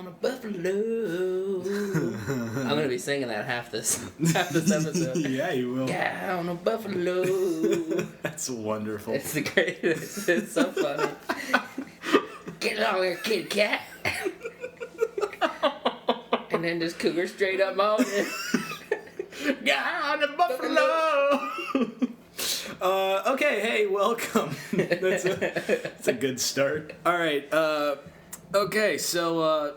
a buffalo. I'm gonna be singing that half this episode. Yeah, you will. Guy on a buffalo. That's wonderful. It's the greatest. It's so funny. Get along here, kitty cat. And then just cougar straight up moaning. Guy on a buffalo. Okay, hey, welcome. That's a good start. All right. Okay, so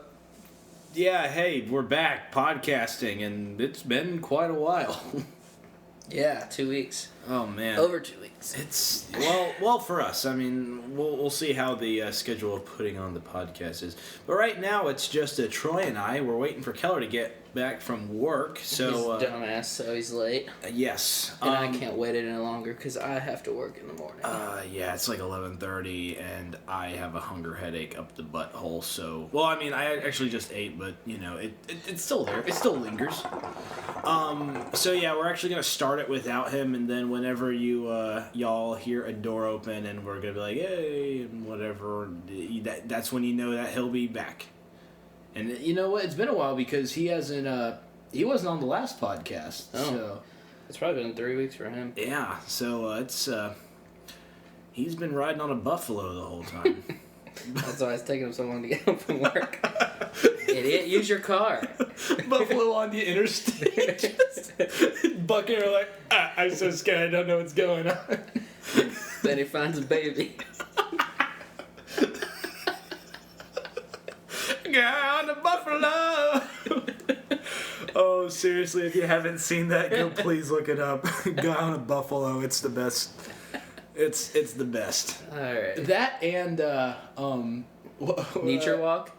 yeah, hey, we're back podcasting, and it's been quite a while. Yeah, 2 weeks. Oh man, Over 2 weeks. it's well for us. I mean, we'll see how the schedule of putting on the podcast is. But right now, it's just Troy and I. We're waiting for Keller to get back from work. So He's dumbass, so he's late. Yes, And I can't wait any longer because I have to work in the morning. Yeah, it's like 11:30, and I have a hunger headache up the butthole. So, well, I mean, I actually just ate, but you know, it's still there. It still lingers. So yeah, we're actually gonna start it without him, and then whenever y'all hear a door open, and we're gonna be like, hey, and whatever, that's when you know that he'll be back. And you know what? It's been a while because he hasn't. He wasn't on the last podcast. Oh. So. It's probably been 3 weeks for him. Yeah, so it's he's been riding on a buffalo the whole time. That's why it's taking him so long to get home from work. Idiot, use your car. Buffalo on the interstate. Bucking are like, I'm so scared, I don't know what's going on. Then he finds a baby. Guy on the buffalo. Oh, seriously, if you haven't seen that, go please look it up. Guy on a buffalo, it's the best. It's the best. Alright. That and Nature Walk?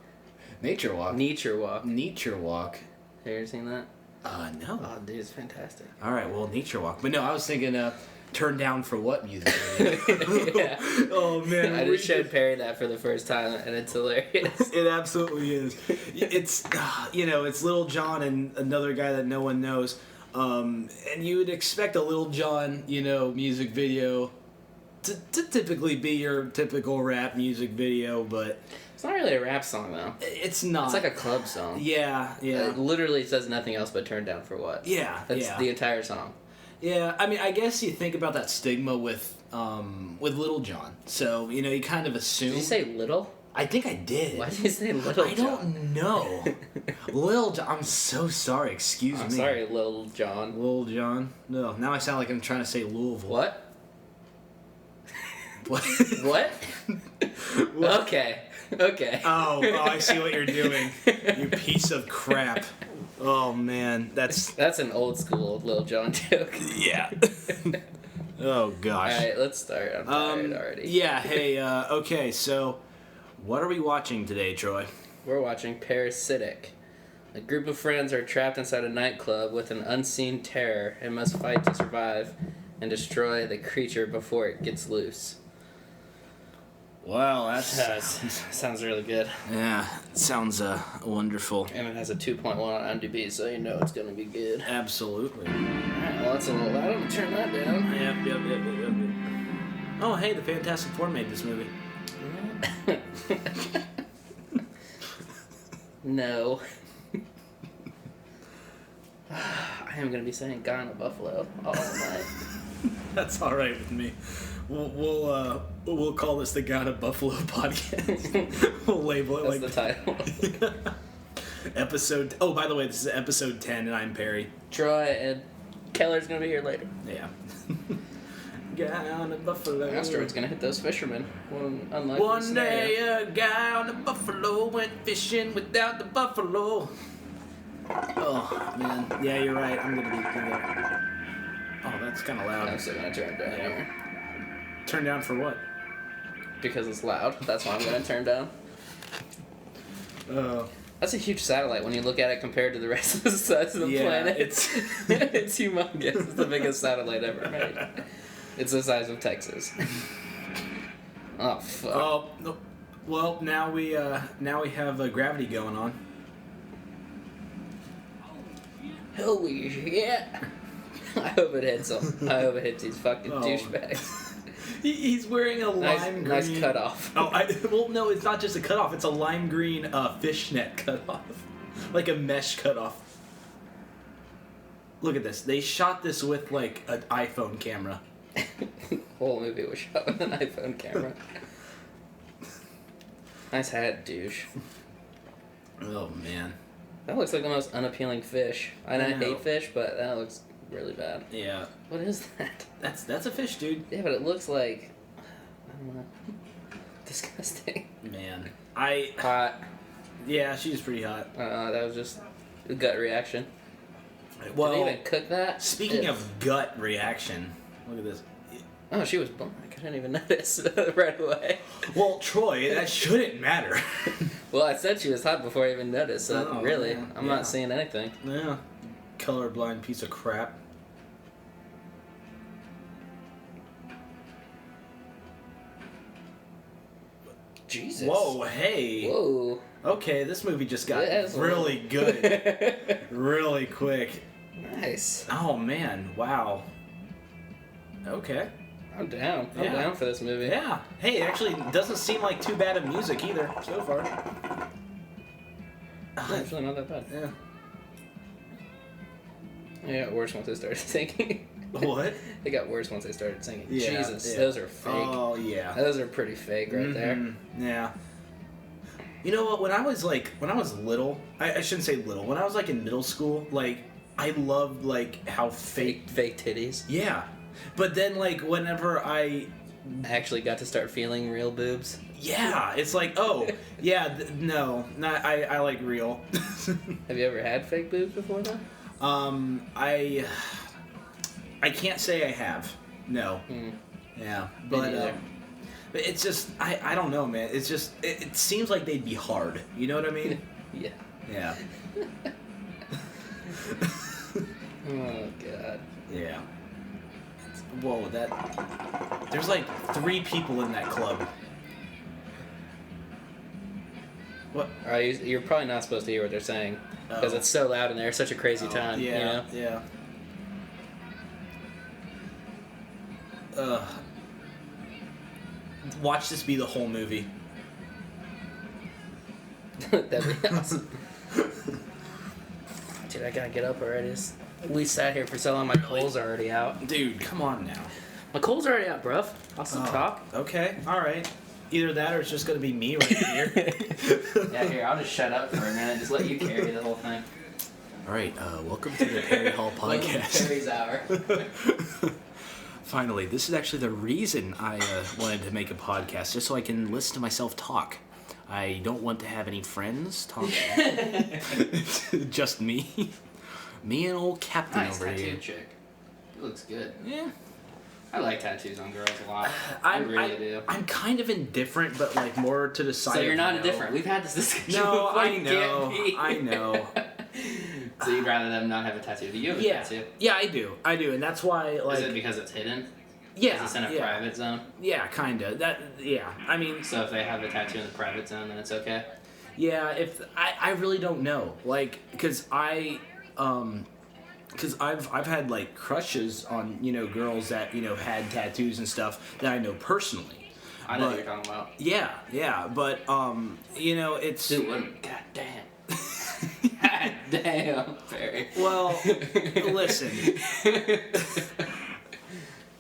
Nature Walk. Nature Walk. Nature Walk. Have you ever seen that? No. Oh, dude, it's fantastic. All right, well, Nature Walk. But no, I was thinking Turn Down for What music video. Yeah. Oh, man. I just showed Perry that for the first time, and it's hilarious. It absolutely is. It's, it's Lil Jon and another guy that no one knows. And you would expect a Lil Jon, music video to typically be your typical rap music video, but... It's not really a rap song, though. It's not. It's like a club song. Yeah. It literally says nothing else but Turn Down for What. Yeah, That's the entire song. Yeah, I mean, I guess you think about that stigma with Lil Jon. So, you kind of assume... Did you say little? I think I did. Why did you say Little John? I don't know. Lil Jon. I'm so sorry. Excuse me. I'm sorry, Lil Jon. Lil Jon. No, now I sound like I'm trying to say Louisville. What? What? What? What? Okay. Oh, I see what you're doing. You piece of crap. Oh, man. That's an old school Lil Jon joke. Yeah. Oh, gosh. Alright, let's start. I'm tired already. Yeah, hey, okay, so what are we watching today, Troy? We're watching Parasitic. A group of friends are trapped inside a nightclub with an unseen terror and must fight to survive and destroy the creature before it gets loose. Wow, that sounds really good. Yeah, it sounds wonderful. And it has a 2.1 on IMDb, so you know it's going to be good. Absolutely. Alright, well, that's a little loud. I'm going to turn that down. Yep. Oh, hey, the Fantastic Four made this movie. No. I am going to be saying Guy on a Buffalo all night. That's all right with me. We'll call this the God of Buffalo podcast. We'll label it That's like the title. Episode. Oh, by the way, this is episode 10, and I'm Perry. Troy and Keller's gonna be here later. Yeah. Guy on a buffalo. Asteroid's gonna hit those fishermen. Unlikely One scenario. day a guy on a buffalo went fishing without the buffalo. Oh man, yeah, you're right. I'm gonna be there. Oh, that's kind of loud. I'm still gonna turn it down here. Turn down for what? Because it's loud. That's why I'm gonna turn down. Oh. That's a huge satellite when you look at it compared to the rest of the size of the planet. It's It's humongous. It's the biggest satellite ever made. It's the size of Texas. Oh fuck. Oh no. Well, now we have gravity going on. Holy shit. I hope it hits them. I hope it hits these fucking douchebags. He's wearing a lime green. Nice cutoff. Well, no, it's not just a cutoff. It's a lime green fishnet cutoff, like a mesh cutoff. Look at this. They shot this with like an iPhone camera. The whole movie was shot with an iPhone camera. Nice hat, douche. Oh man. That looks like the most unappealing fish. I hate fish, but that looks really bad. Yeah. What is that? That's a fish, dude. Yeah, but it looks like, I don't know, disgusting. Man, Hot. Yeah, she's pretty hot. That was just a gut reaction. Well, did they even cook that? Speaking of gut reaction, look at this. Oh, she was black. I didn't even notice right away. Well, Troy, that shouldn't matter. Well, I said she was hot before I even noticed, so really, yeah, I'm not seeing anything. Yeah. Colorblind piece of crap. Jesus. Whoa, hey. Whoa. Okay, this movie just got really good. Really quick. Nice. Oh, man. Wow. Okay. I'm down. I'm down for this movie. Yeah. Hey, it actually doesn't seem like too bad of music either so far. Yeah, it's really not that bad. Yeah. It got worse once they started singing. What? It got worse once they started singing. Yeah, Jesus, those are fake. Oh, yeah. Those are pretty fake right there. Yeah. You know what? When I was little, I shouldn't say little. When I was like in middle school, like I loved like how fake titties. Yeah. But then like whenever I actually got to start feeling real boobs. Yeah, it's like, oh, yeah, no, not I like real. Have you ever had fake boobs before though? I can't say I have. No. Yeah, but it's just I don't know, man. It's just it seems like they'd be hard. You know what I mean? Yeah. Yeah. Oh god. Yeah. Whoa, there's like 3 people in that club. What? You're probably not supposed to hear what they're saying because it's so loud in there. It's such a crazy time. Yeah. You know? Yeah. Watch this be the whole movie. That'd be awesome. Dude, I gotta get up already. We sat here for so long, my coals are already out. Dude, come on now. My coals are already out, bruv. I'll still talk. Okay, alright. Either that or it's just gonna be me right here. Yeah, here, I'll just shut up for a minute. Just let you carry the whole thing. Alright, welcome to the Perry Hall podcast. Perry's Hour. Finally, this is actually the reason I wanted to make a podcast, just so I can listen to myself talk. I don't want to have any friends talk. Just me. Me and old Captain over here. Tattoo chick. It looks good. Yeah. I like tattoos on girls a lot. I really do. I'm kind of indifferent, but like more to the side. So you're not no. indifferent. We've had this discussion No, before. I know. I know. So you'd rather them not have a tattoo? Do you have a tattoo? Yeah, I do, and that's why. Like, is it because it's hidden? Yeah. Is it in a private zone? Yeah, kinda. I mean. So if they have a tattoo in the private zone, then it's okay. Yeah, if I really don't know, like, because I've had like crushes on girls that had tattoos and stuff that I know personally. I know what you're talking about. Yeah, but it's. Dude, God damn. God damn, Perry. Well, listen.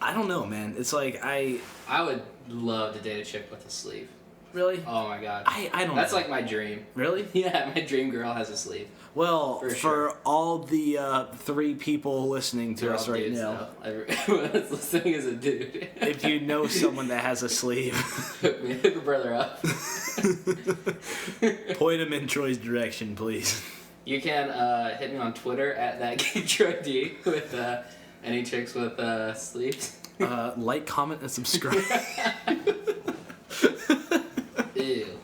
I don't know, man. It's like I would love to date a chick with a sleeve. Really? Oh my god. I don't know. That's like my dream. Really? Yeah, my dream girl has a sleeve. Well, for all the 3 people listening to us right now. Everyone that's listening is a dude. If you know someone that has a sleeve, hook a brother up. Point him in Troy's direction, please. You can hit me on Twitter at ThatGayTroyD with any chicks with sleeves. Like, comment, and subscribe. Ew.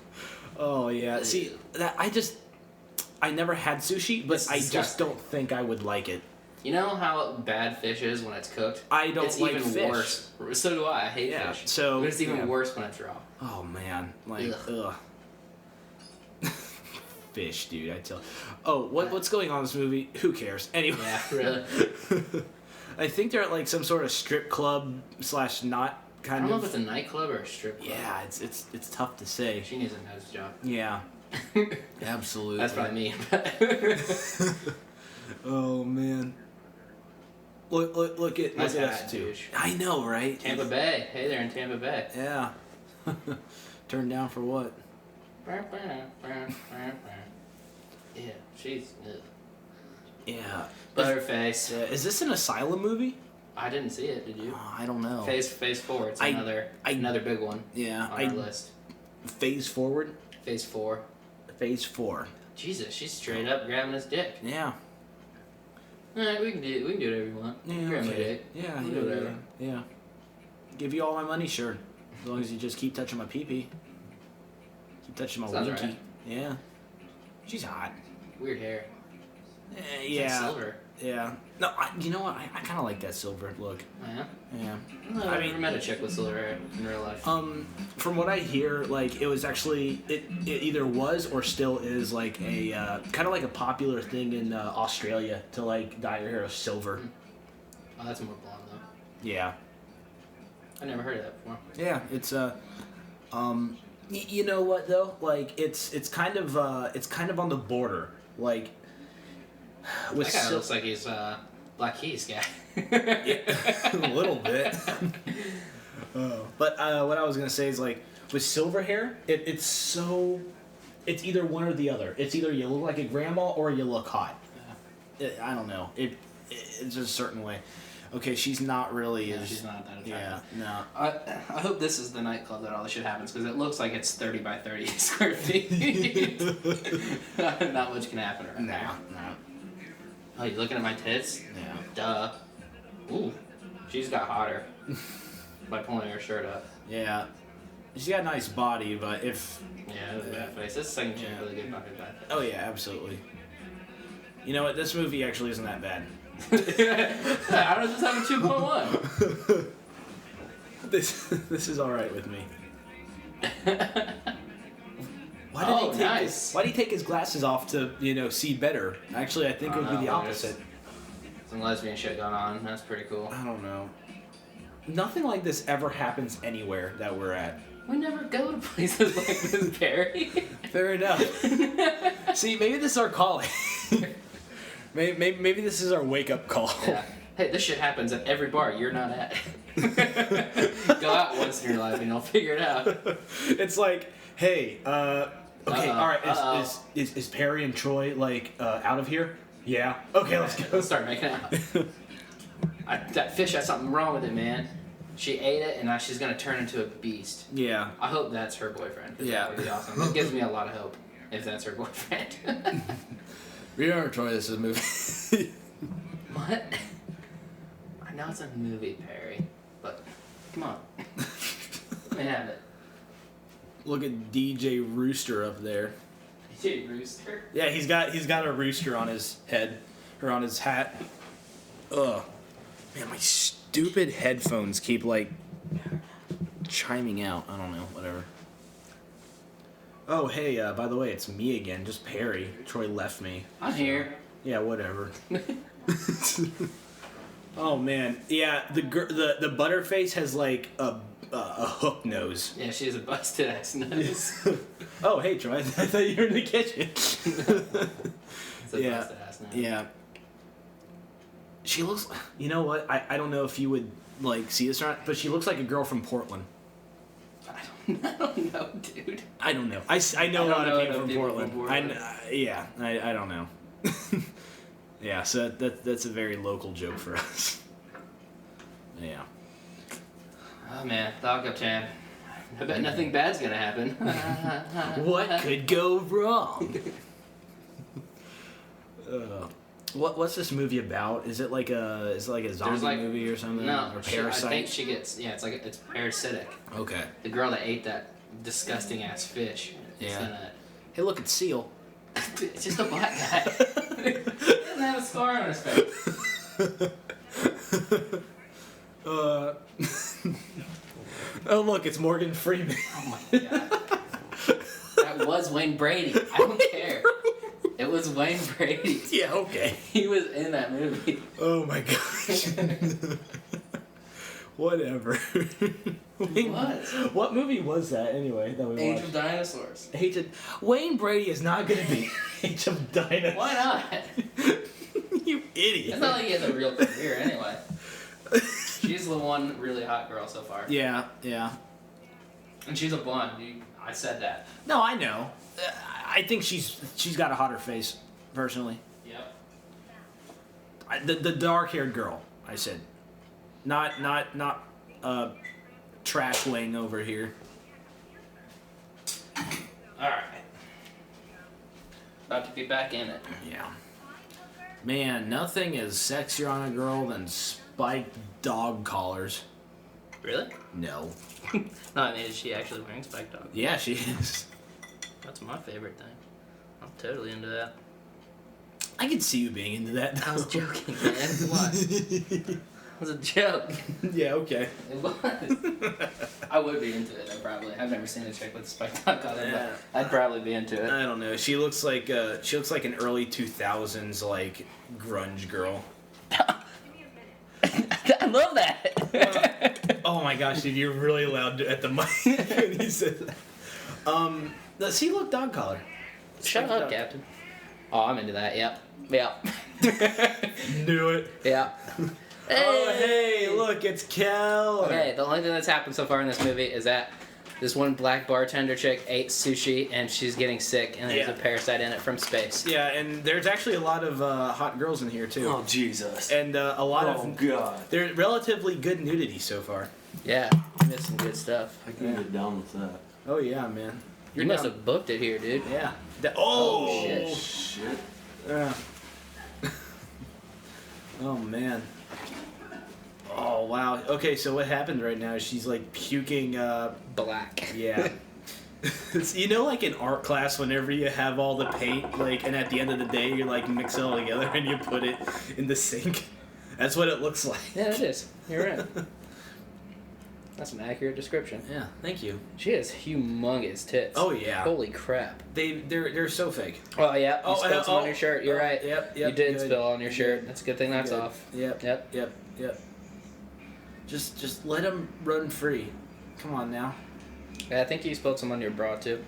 Oh yeah. Ew. See, I never had sushi, but I just don't think I would like it. You know how bad fish is when it's cooked? I don't like fish. It's even worse. So do I. I hate fish. So, but it's even worse when it's raw. Oh man, like ugh. Fish, dude. I tell. Oh, what's going on in this movie? Who cares? Anyway. Yeah, really. I think they're at like some sort of strip club / not, kind I don't of. know if it's a nightclub or a strip club. Yeah, it's tough to say. She needs a nose job. Yeah. Absolutely. That's what I mean. Oh man. Look at Nice us hat, too. douche. I know, right? Tampa Bay. Hey there in Tampa Bay. Yeah. Turned down for what? Yeah, she's. Ugh. Yeah. Butterface. Is this an asylum movie? I didn't see it. Did you? Oh, I don't know. Phase 4. It's another big one. Yeah. On our list. Phase forward. Phase 4. Phase 4. Jesus, she's straight up grabbing his dick. Yeah. Alright, we can do whatever you want. Yeah. Grab my Okay. dick. Yeah. We'll do whatever. Yeah. Give you all my money, sure. As long as you just keep touching my pee-pee. Keep touching my Sounds winky. right. Yeah. She's hot. Weird hair. It's Yeah. like silver. Yeah. No, you know what? I kind of like that silver look. Oh, yeah? Yeah. I've never met a chick with silver hair in real life. From what I hear, like, it was actually, it either was or still is, like, a, kind of like a popular thing in Australia to, like, dye your hair silver. Oh, that's more blonde, though. Yeah. I never heard of that before. Yeah, it's, you know what, though? Like, it's kind of on the border. Like, with That guy looks like he's Black Keys guy. a little bit. But what I was gonna say is, like, with silver hair, it's either one or the other. It's either you look like a grandma or you look hot. I don't know. It's just a certain way. Okay, she's not really. No, she's not that attractive. Yeah, no. I hope this is the nightclub that all this shit happens, because it looks like it's 30 by 30 square feet. Not much can happen around there. No. Oh, you looking at my tits? Yeah. Duh. Ooh, she's got hotter by pulling her shirt up. Yeah. She's got a nice body, but if. Yeah, it was a bad face. This second chick really good fucking bad face. Oh yeah, absolutely. You know what? This movie actually isn't that bad. I was just having 2.1. This is all right with me. Why did he take his glasses off to, see better? Actually, I think it would be the opposite. Some lesbian shit going on. That's pretty cool. I don't know. Nothing like this ever happens anywhere that we're at. We never go to places like this, Barry. Fair enough. See, maybe this is our calling. Maybe this is our wake-up call. Yeah. Hey, this shit happens at every bar you're not at. Go out once in your life and you'll figure it out. It's like, hey, okay, all right, is Perry and Troy, like, out of here? Yeah. Okay, let's go. Let's start making out. That fish has something wrong with it, man. She ate it, and now she's gonna turn into a beast. Yeah. I hope that's her boyfriend. Yeah. That would be awesome. That gives me a lot of hope, if that's her boyfriend. Remember, Troy, this is a movie. What? I know it's a movie, Perry, but come on. Let me have it. Look at DJ Rooster up there. DJ Rooster? Yeah, he's got a rooster on his head, or on his hat. Ugh. Man, my stupid headphones keep, like, chiming out. I don't know, whatever. Oh, hey, by the way, it's me again, just Perry. Troy left me. I'm here. Yeah, whatever. Oh, man. Yeah, the Butterface has, like, a hook nose. Yeah, she has a busted ass nose. Oh, hey, Troy. I thought you were in the kitchen. It's a Yeah. busted ass nose. Yeah. She looks... You know what? I don't know if you would, like, see this or not, but she looks like a girl from Portland. I don't know, dude. I don't know. I know a lot of people from people Portland. from Portland. I don't know. Yeah, so that's a very local joke for us. Yeah. Oh, man. Dog up time. I bet nothing bad's gonna happen. What could go wrong? What's this movie about? Is it like a zombie movie or something? No, or Parasite? I think she gets it's parasitic. Okay. The girl that ate that disgusting ass fish. Yeah. Hey, look, it's Seal. It's just a black guy. He doesn't have a scar on his face. Oh, look, it's Morgan Freeman. Oh my god. That was Wayne Brady. I don't care. It was Wayne Brady. Yeah, okay. He was in that movie. Oh my gosh. Whatever. Wayne, was. What movie was that anyway that we Age watched? of Dinosaurs. Wayne Brady is not going to be Age of Dinosaurs. Why not? You idiot. It's not like he has a real career anyway. She's the one really hot girl so far. Yeah. And she's a blonde. I said that. No, I know. I think she's got a hotter face, personally. Yep. The dark-haired girl, I said. Not trash wing over here. Alright. About to be back in it. Yeah. Man, nothing is sexier on a girl than spiked dog collars. Really? No. No, I mean, is she actually wearing spiked dog? Yeah, she is. That's my favorite thing. I'm totally into that. I could see you being into that. I was joking, man. Come on. It was a joke. Yeah, okay. It was. I would be into it, though, probably. I've never seen a chick with a spiked dog collar, Yeah. but I'd probably be into it. I don't know. She looks like an early 2000s like grunge girl. I love that. Oh my gosh, dude, you're really loud at the mic when you said that. Does he look dog collar? Shut up, Captain. Oh, I'm into that. Yep. Knew it. Yeah. Oh, hey, look, it's Kel. Okay, the only thing that's happened so far in this movie is that this one black bartender chick ate sushi and she's getting sick and there's a parasite in it from space. Yeah, and there's actually a lot of hot girls in here too. Oh, Jesus. And a lot of God. There's relatively good nudity so far. Yeah, you missed some good stuff. I can get down with that. Oh yeah, man. You must have booked it here, dude. Yeah. Oh, shit. Shit. Yeah. Oh man. Oh wow. Okay, so what happened right now is she's like puking. Black. Yeah. You know, like in art class, whenever you have all the paint, like, and at the end of the day, you like mix it all together and you put it in the sink. That's what it looks like. Yeah, it is. You're right. That's an accurate description. Yeah. Thank you. She has humongous tits. Oh yeah. Holy crap. They're so fake. Oh yeah. You spilled some on your shirt. You're right. Yep. You did good. spill on your shirt. That's a good thing that's Good. off. Yep. Yep. Yep. Just let them run free. Come on now. Yeah, I think you spilled some on your bra too.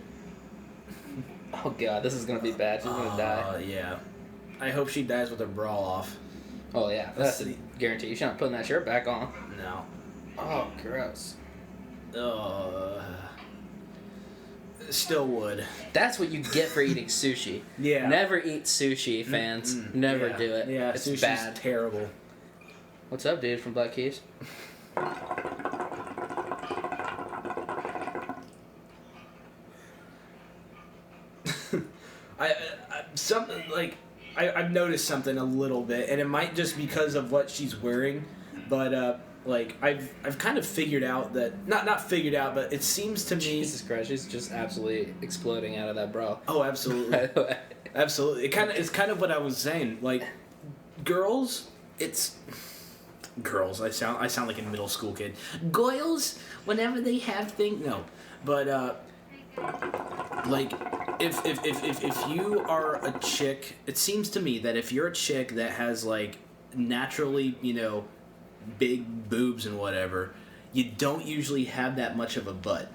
Oh god, this is gonna be bad. She's gonna die. Yeah. I hope she dies with her bra off. Oh yeah, that's a guarantee. She's not putting that shirt back on. No. Oh, gross. Still would. That's what you get for eating sushi. Yeah. Never eat sushi, fans. Never Yeah. do it. Yeah, It's sushi's bad. terrible. What's up, dude, from Black Keys? I've noticed something a little bit, and it might just because of what she's wearing, but like I've kind of figured out that not figured out, but it seems to me. Jesus Christ, she's just absolutely exploding out of that bra. Oh, absolutely, By the way. absolutely. It's kind of what I was saying. Like girls, it's girls. I sound like a middle school kid. Girls, whenever they have things, no, but like if you are a chick, it seems to me that if you're a chick that has like naturally, big boobs and whatever, you don't usually have that much of a butt.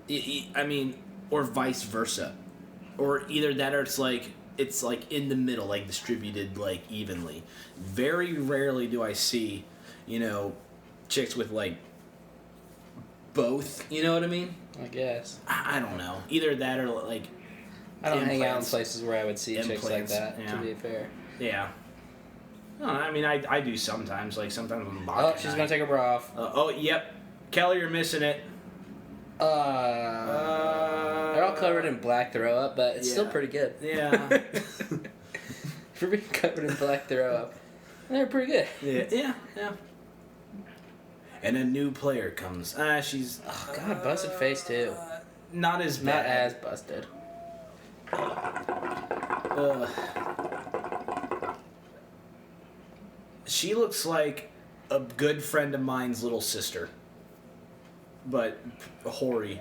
I mean, or vice versa, or either that or it's like in the middle, like distributed like evenly. Very rarely do I see, chicks with like both. You know what I mean? I guess. I don't know. Either that or like. I don't hang out in implants. places where I would see chicks like Implants, that, yeah. to be fair. Yeah. No, I mean, I do sometimes. Like sometimes I'm Oh, she's gonna take her bra off. Yep. Kelly, you're missing it. They're all covered in black throw up, but it's still yeah. pretty good. Yeah. For being covered in black throw up, they're pretty good. Yeah. And a new player comes. She's. Oh god, busted face too. Not as Not bad. as busted. She looks like a good friend of mine's little sister, but hoary.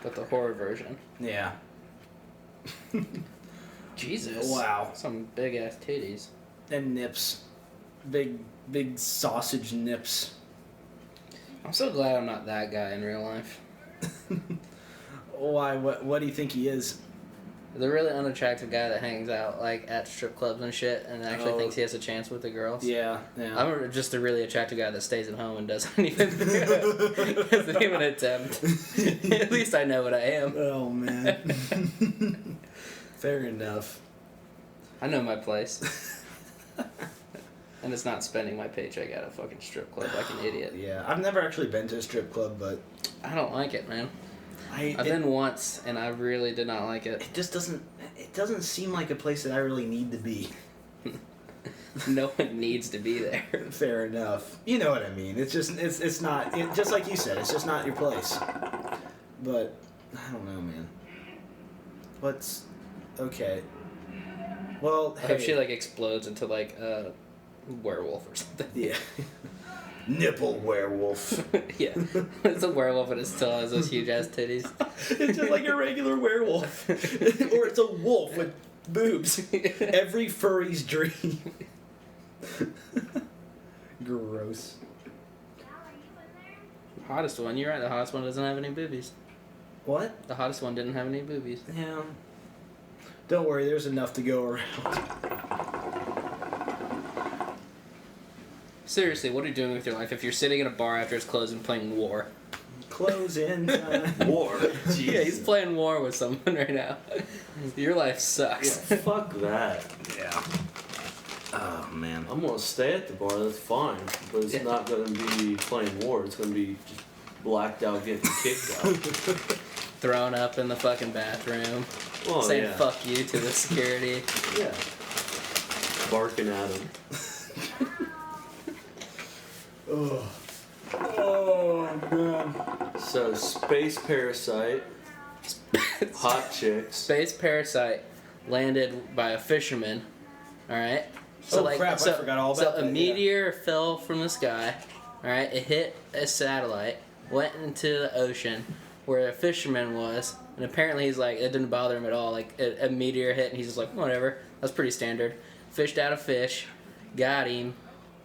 But the horror version. Yeah. Jesus. Wow. Some big ass titties. And nips, big sausage nips. I'm so glad I'm not that guy in real life. Why? What do you think he is? The really unattractive guy that hangs out like at strip clubs and shit and actually Oh. thinks he has a chance with the girls. Yeah. I'm just a really attractive guy that stays at home and doesn't even attempt. At least I know what I am. Oh man. Fair enough. I know my place. And it's not spending my paycheck at a fucking strip club like an idiot. Yeah, I've never actually been to a strip club, but I don't like it, man. I've been once and I really did not like it. It just doesn't seem like a place that I really need to be. No one needs to be there. Fair enough. You know what I mean. It's just it's not just like you said. It's just not your place. But I don't know, man. What's okay? Well, I hope she like explodes into like a werewolf or something. Yeah. Nipple werewolf. Yeah, it's a werewolf and it still has those huge ass titties. It's just like a regular werewolf, or it's a wolf with boobs. Every furry's dream. Gross. Hottest one, you're right. The hottest one doesn't have any boobies. What? The hottest one didn't have any boobies. Yeah. Don't worry, there's enough to go around. Seriously, what are you doing with your life if you're sitting in a bar after it's closed and playing War? Close in time. War. Yeah, he's playing War with someone right now. Your life sucks. Yeah, fuck that. Yeah. Oh man. I'm gonna stay at the bar, that's fine. But it's Yeah. not gonna be playing War, it's gonna be just blacked out getting kicked out. Thrown up in the fucking bathroom. Oh, saying yeah. fuck you to the security. Yeah. Barking at him. Oh man. So, Space Parasite, hot chicks. Space Parasite landed by a fisherman. Alright? Oh, crap, I forgot all about So that, a yeah. meteor fell from the sky. Alright? It hit a satellite, went into the ocean where a fisherman was, and apparently he's like, it didn't bother him at all. Like, a meteor hit, and he's just like, whatever. That's pretty standard. Fished out a fish, got him,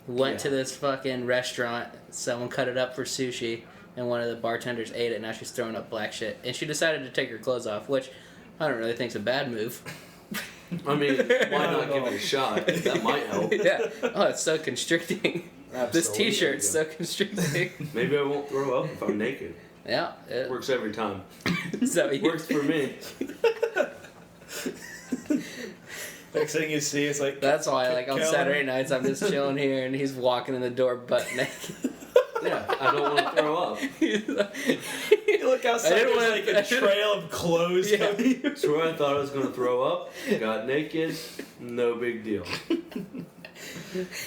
went to this fucking restaurant, someone cut it up for sushi, and one of the bartenders ate it, and now she's throwing up black shit. And she decided to take her clothes off, which I don't really think is a bad move. I mean, why not give it a shot? That might help. Yeah. Oh, it's so constricting. This Absolutely. t-shirt's so constricting. Maybe I won't throw up if I'm naked. Yeah. It Works every time. so Works for me. Next thing you see is like. That's why, like, on Kelly. Saturday nights, I'm just chilling here, and he's walking in the door butt naked. Yeah, I don't want to throw up. He's like- You look outside, I didn't there's wanna- like a trail of clothes Yeah. coming. So where I thought I was going to throw up, got naked, no big deal.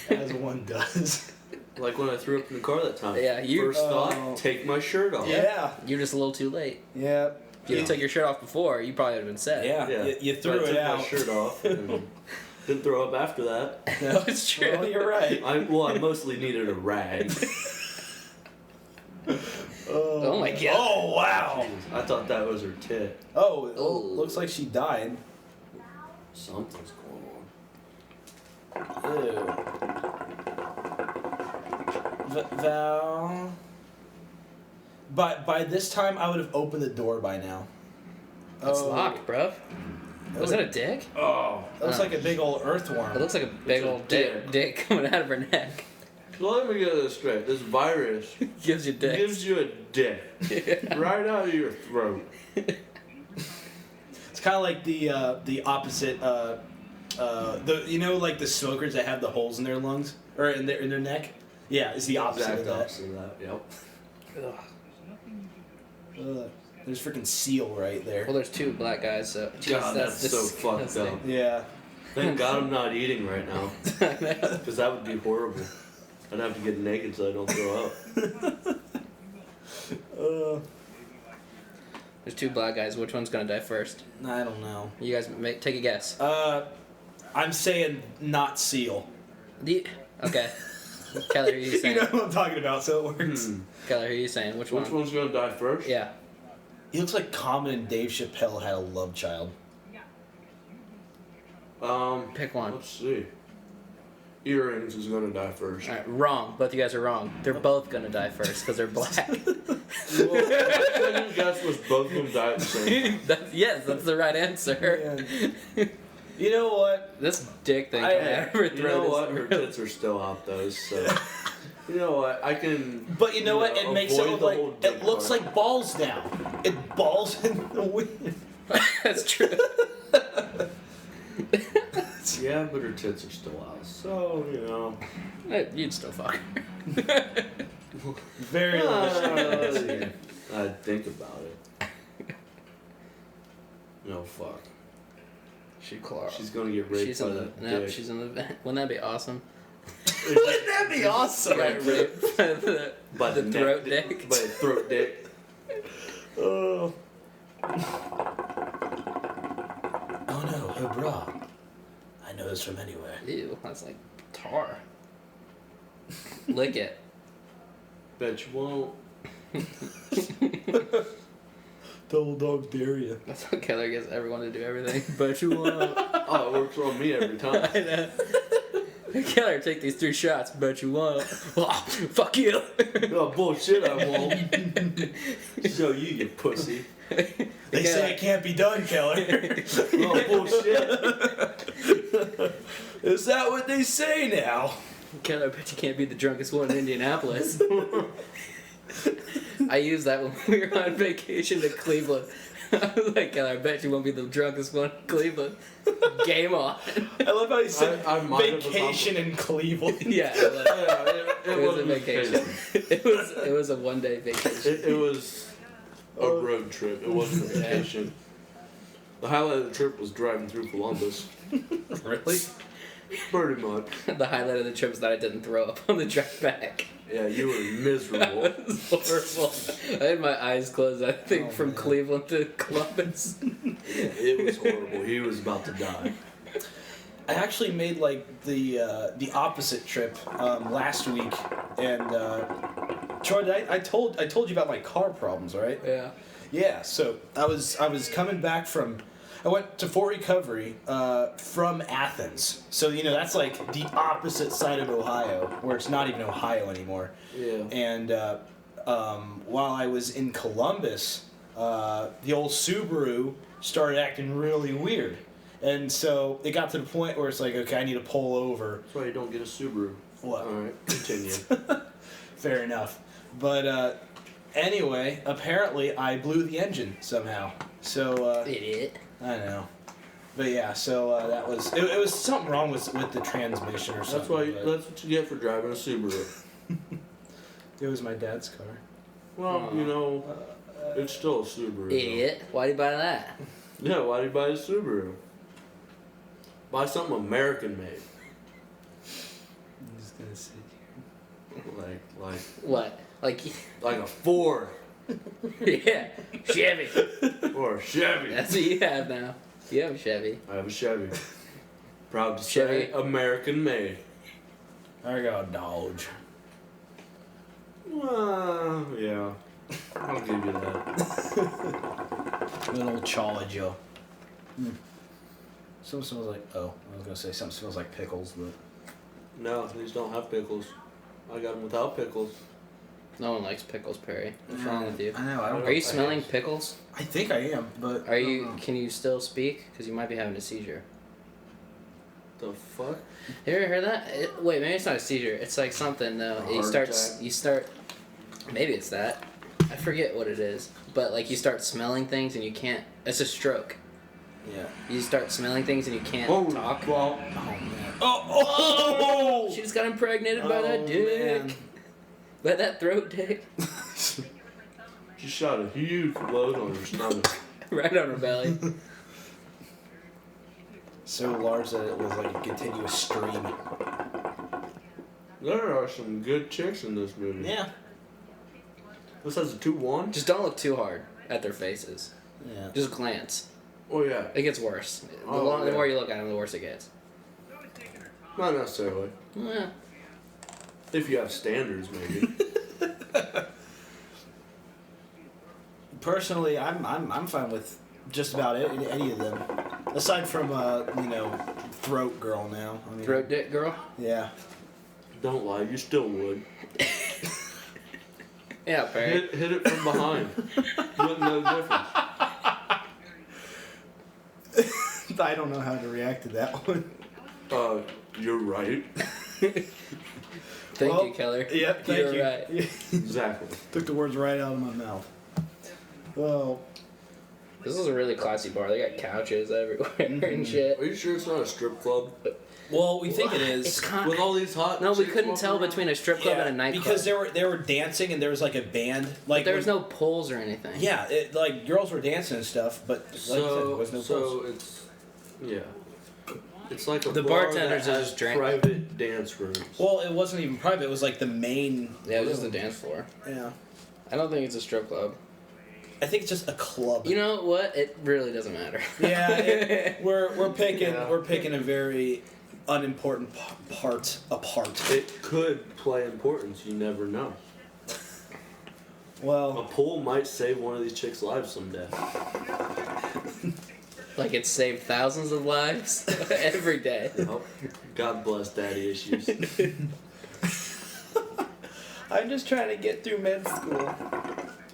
As one does. Like when I threw up in the car that time. Yeah, you- First Oh. thought, take my shirt off. Yeah. You're just a little too late. Yeah. If you took your shirt off before, you probably would have been set. Yeah. Yeah. You But threw I it took out. my shirt off and didn't throw up after that. No, it's true. Well, you're right. I mostly needed a rag. Oh my god. Oh wow. I thought that was her tit. Oh, Oh. looks like she died. Something's going on. Ew. Val. By this time, I would have opened the door by now. It's Oh. locked, bruv. Was that a dick? Oh, that looks Oh. like a big old It earthworm. looks like a big It's a old dick. dick coming out of her neck. So let me get this straight. This virus Gives you dick. gives you a dick right out of your throat. It's kind of like the opposite. Like the smokers that have the holes in their lungs or in their neck. Yeah, it's the opposite Exact of that. opposite of that. Yep. Ugh. Ugh. There's freaking seal right there. Well, there's two black guys, so. God, that's so fucked disgusting. up. Yeah. Thank God I'm not eating right now, I know. because that would be horrible. I'd have to get naked so I don't throw up. There's two black guys. Which one's gonna die first? I don't know. You guys take a guess. I'm saying not seal. Okay. Keller, who are you You saying? know what I'm talking about, so it works. Keller, who are you saying? Which one? Which one's gonna die first? Yeah. He looks like Common and Dave Chappelle had a love child. Pick one. Let's see. Earrings is gonna die first. All right, wrong. Both you guys are wrong. They're both gonna die first because they're black. Well, you guess was both of them die at the same. Yes, that's the right answer. You know what? This dick thing. You know what? Her tits are still out though, so. You know what? I can. But you know what? It makes it look like it looks part. like balls now. It balls in the wind. That's true. Yeah, but her tits are still out, so you know. You'd still fuck her. Very I think about it. No fuck. She's gonna get raped She's by in the that no. dick. She's in the vent. Wouldn't that be awesome? Wouldn't that be awesome? Got raped by the throat dick. By the throat dick. Oh no, her bra. I know this from anywhere. Ew, that's like tar. Lick it. Bet you won't. Double dog dare ya. That's how Keller gets everyone to do everything. But you won't. Oh, it works on me every time. I know. Keller, take these 3 shots. Bet you won't. Oh, fuck you. Oh, bullshit, I won't. Show you pussy. They say it can't be done, Keller. Oh, bullshit. Is that what they say now? Keller, I bet you can't be the drunkest one in Indianapolis. I used that when we were on vacation to Cleveland. I was like, Keller, I bet you won't be the drunkest one in Cleveland. Game on. I love how you said I might have vacation in Cleveland. Yeah, Yeah, it was a vacation. It was a 1-day vacation. It was a road trip. It wasn't a vacation. The highlight of the trip was driving through Columbus. Really? Pretty much. The highlight of the trip is that I didn't throw up on the drive back. Yeah, you were miserable. It was horrible. I had my eyes closed, I think, from man. Cleveland to Columbus. It was horrible. He was about to die. I actually made like the opposite trip last week, and Troy, I told you about my car problems, right? Yeah. Yeah. So I was coming back from. I went to Fort Recovery from Athens. So, you know, that's like the opposite side of Ohio, where it's not even Ohio anymore. Yeah. And while I was in Columbus, the old Subaru started acting really weird. And so it got to the point where it's like, okay, I need to pull over. That's why you don't get a Subaru. What? Alright, continue. Fair enough. But anyway, apparently I blew the engine somehow. So Idiot. I know. But yeah, so that was it was something wrong with the transmission or something. That's what you get for driving a Subaru. It was my dad's car. Well, you know, it's still a Subaru. though. Idiot. Why'd you buy that? Yeah, why do you buy a Subaru? Buy something American made. I'm just gonna sit Like What? Like, a Ford yeah, Chevy. or a Chevy. That's what you have now. You have a Chevy. I have a Chevy. Proud to Chevy. say, American made. here. I got a Dodge. Well, yeah. I'll give you that. Good old Charger. Something smells like I was gonna say something smells like pickles, but No, these don't have pickles. I got them without pickles. No one likes pickles, Perry. What's wrong with you? I know. I don't. Are you smelling pickles? I think I am, but Are you? Can you still speak? Because you might be having a seizure. The fuck? You ever heard that? Wait, maybe it's not a seizure. It's like something though. A You heart start. attack? You start. Maybe it's that. I forget what it is. But like you start smelling things and you can't. It's a stroke. yeah. You start smelling things and you can't talk. Well, Oh man. Oh! She just got impregnated by that dick. Man. By that throat dick. she shot a huge load on her stomach. Right on her belly. So large that it was like a continuous stream. There are some good chicks in this movie. Yeah. This has a 2-1. Just don't look too hard at their faces. Yeah. Just glance. Oh yeah. It gets worse. Oh, The yeah. more you look at them, the worse it gets. Not necessarily. Yeah. If you have standards, maybe. Personally, I'm fine with just about any of them, aside from throat girl now. I mean, Throat dick girl. Yeah. Don't lie, you still would. Yeah, Perry. Hit it from behind. You wouldn't know the difference. I don't know how to react to that one. You're right. Thank you, Keller. Yep, thank You're you. right. Exactly. Took the words right out of my mouth. Well, This is a really classy bar. They got couches everywhere and shit. Are you sure it's not a strip club? well, we think it It's is. kind With all these hot No, we chicks couldn't walking tell around? between a strip club and a nightclub. because they were dancing and there was like a band. Like there was when- no poles or anything. Yeah, like girls were dancing and stuff, but like I said, there was no pulse. it's yeah. It's like a The bar bartenders that are has just drinking. private dance rooms. Well, it wasn't even private. It was like the main. Yeah, it was just the dance floor. Yeah, I don't think it's a strip club. I think it's just a club. You know what? It really doesn't matter. Yeah, we're picking Yeah. we're picking a very unimportant part apart. It could play importance. You never know. A Well, pool might save one of these chicks' lives someday. Like it saved thousands of lives every day. Yep. God bless daddy issues. I'm just trying to get through med school.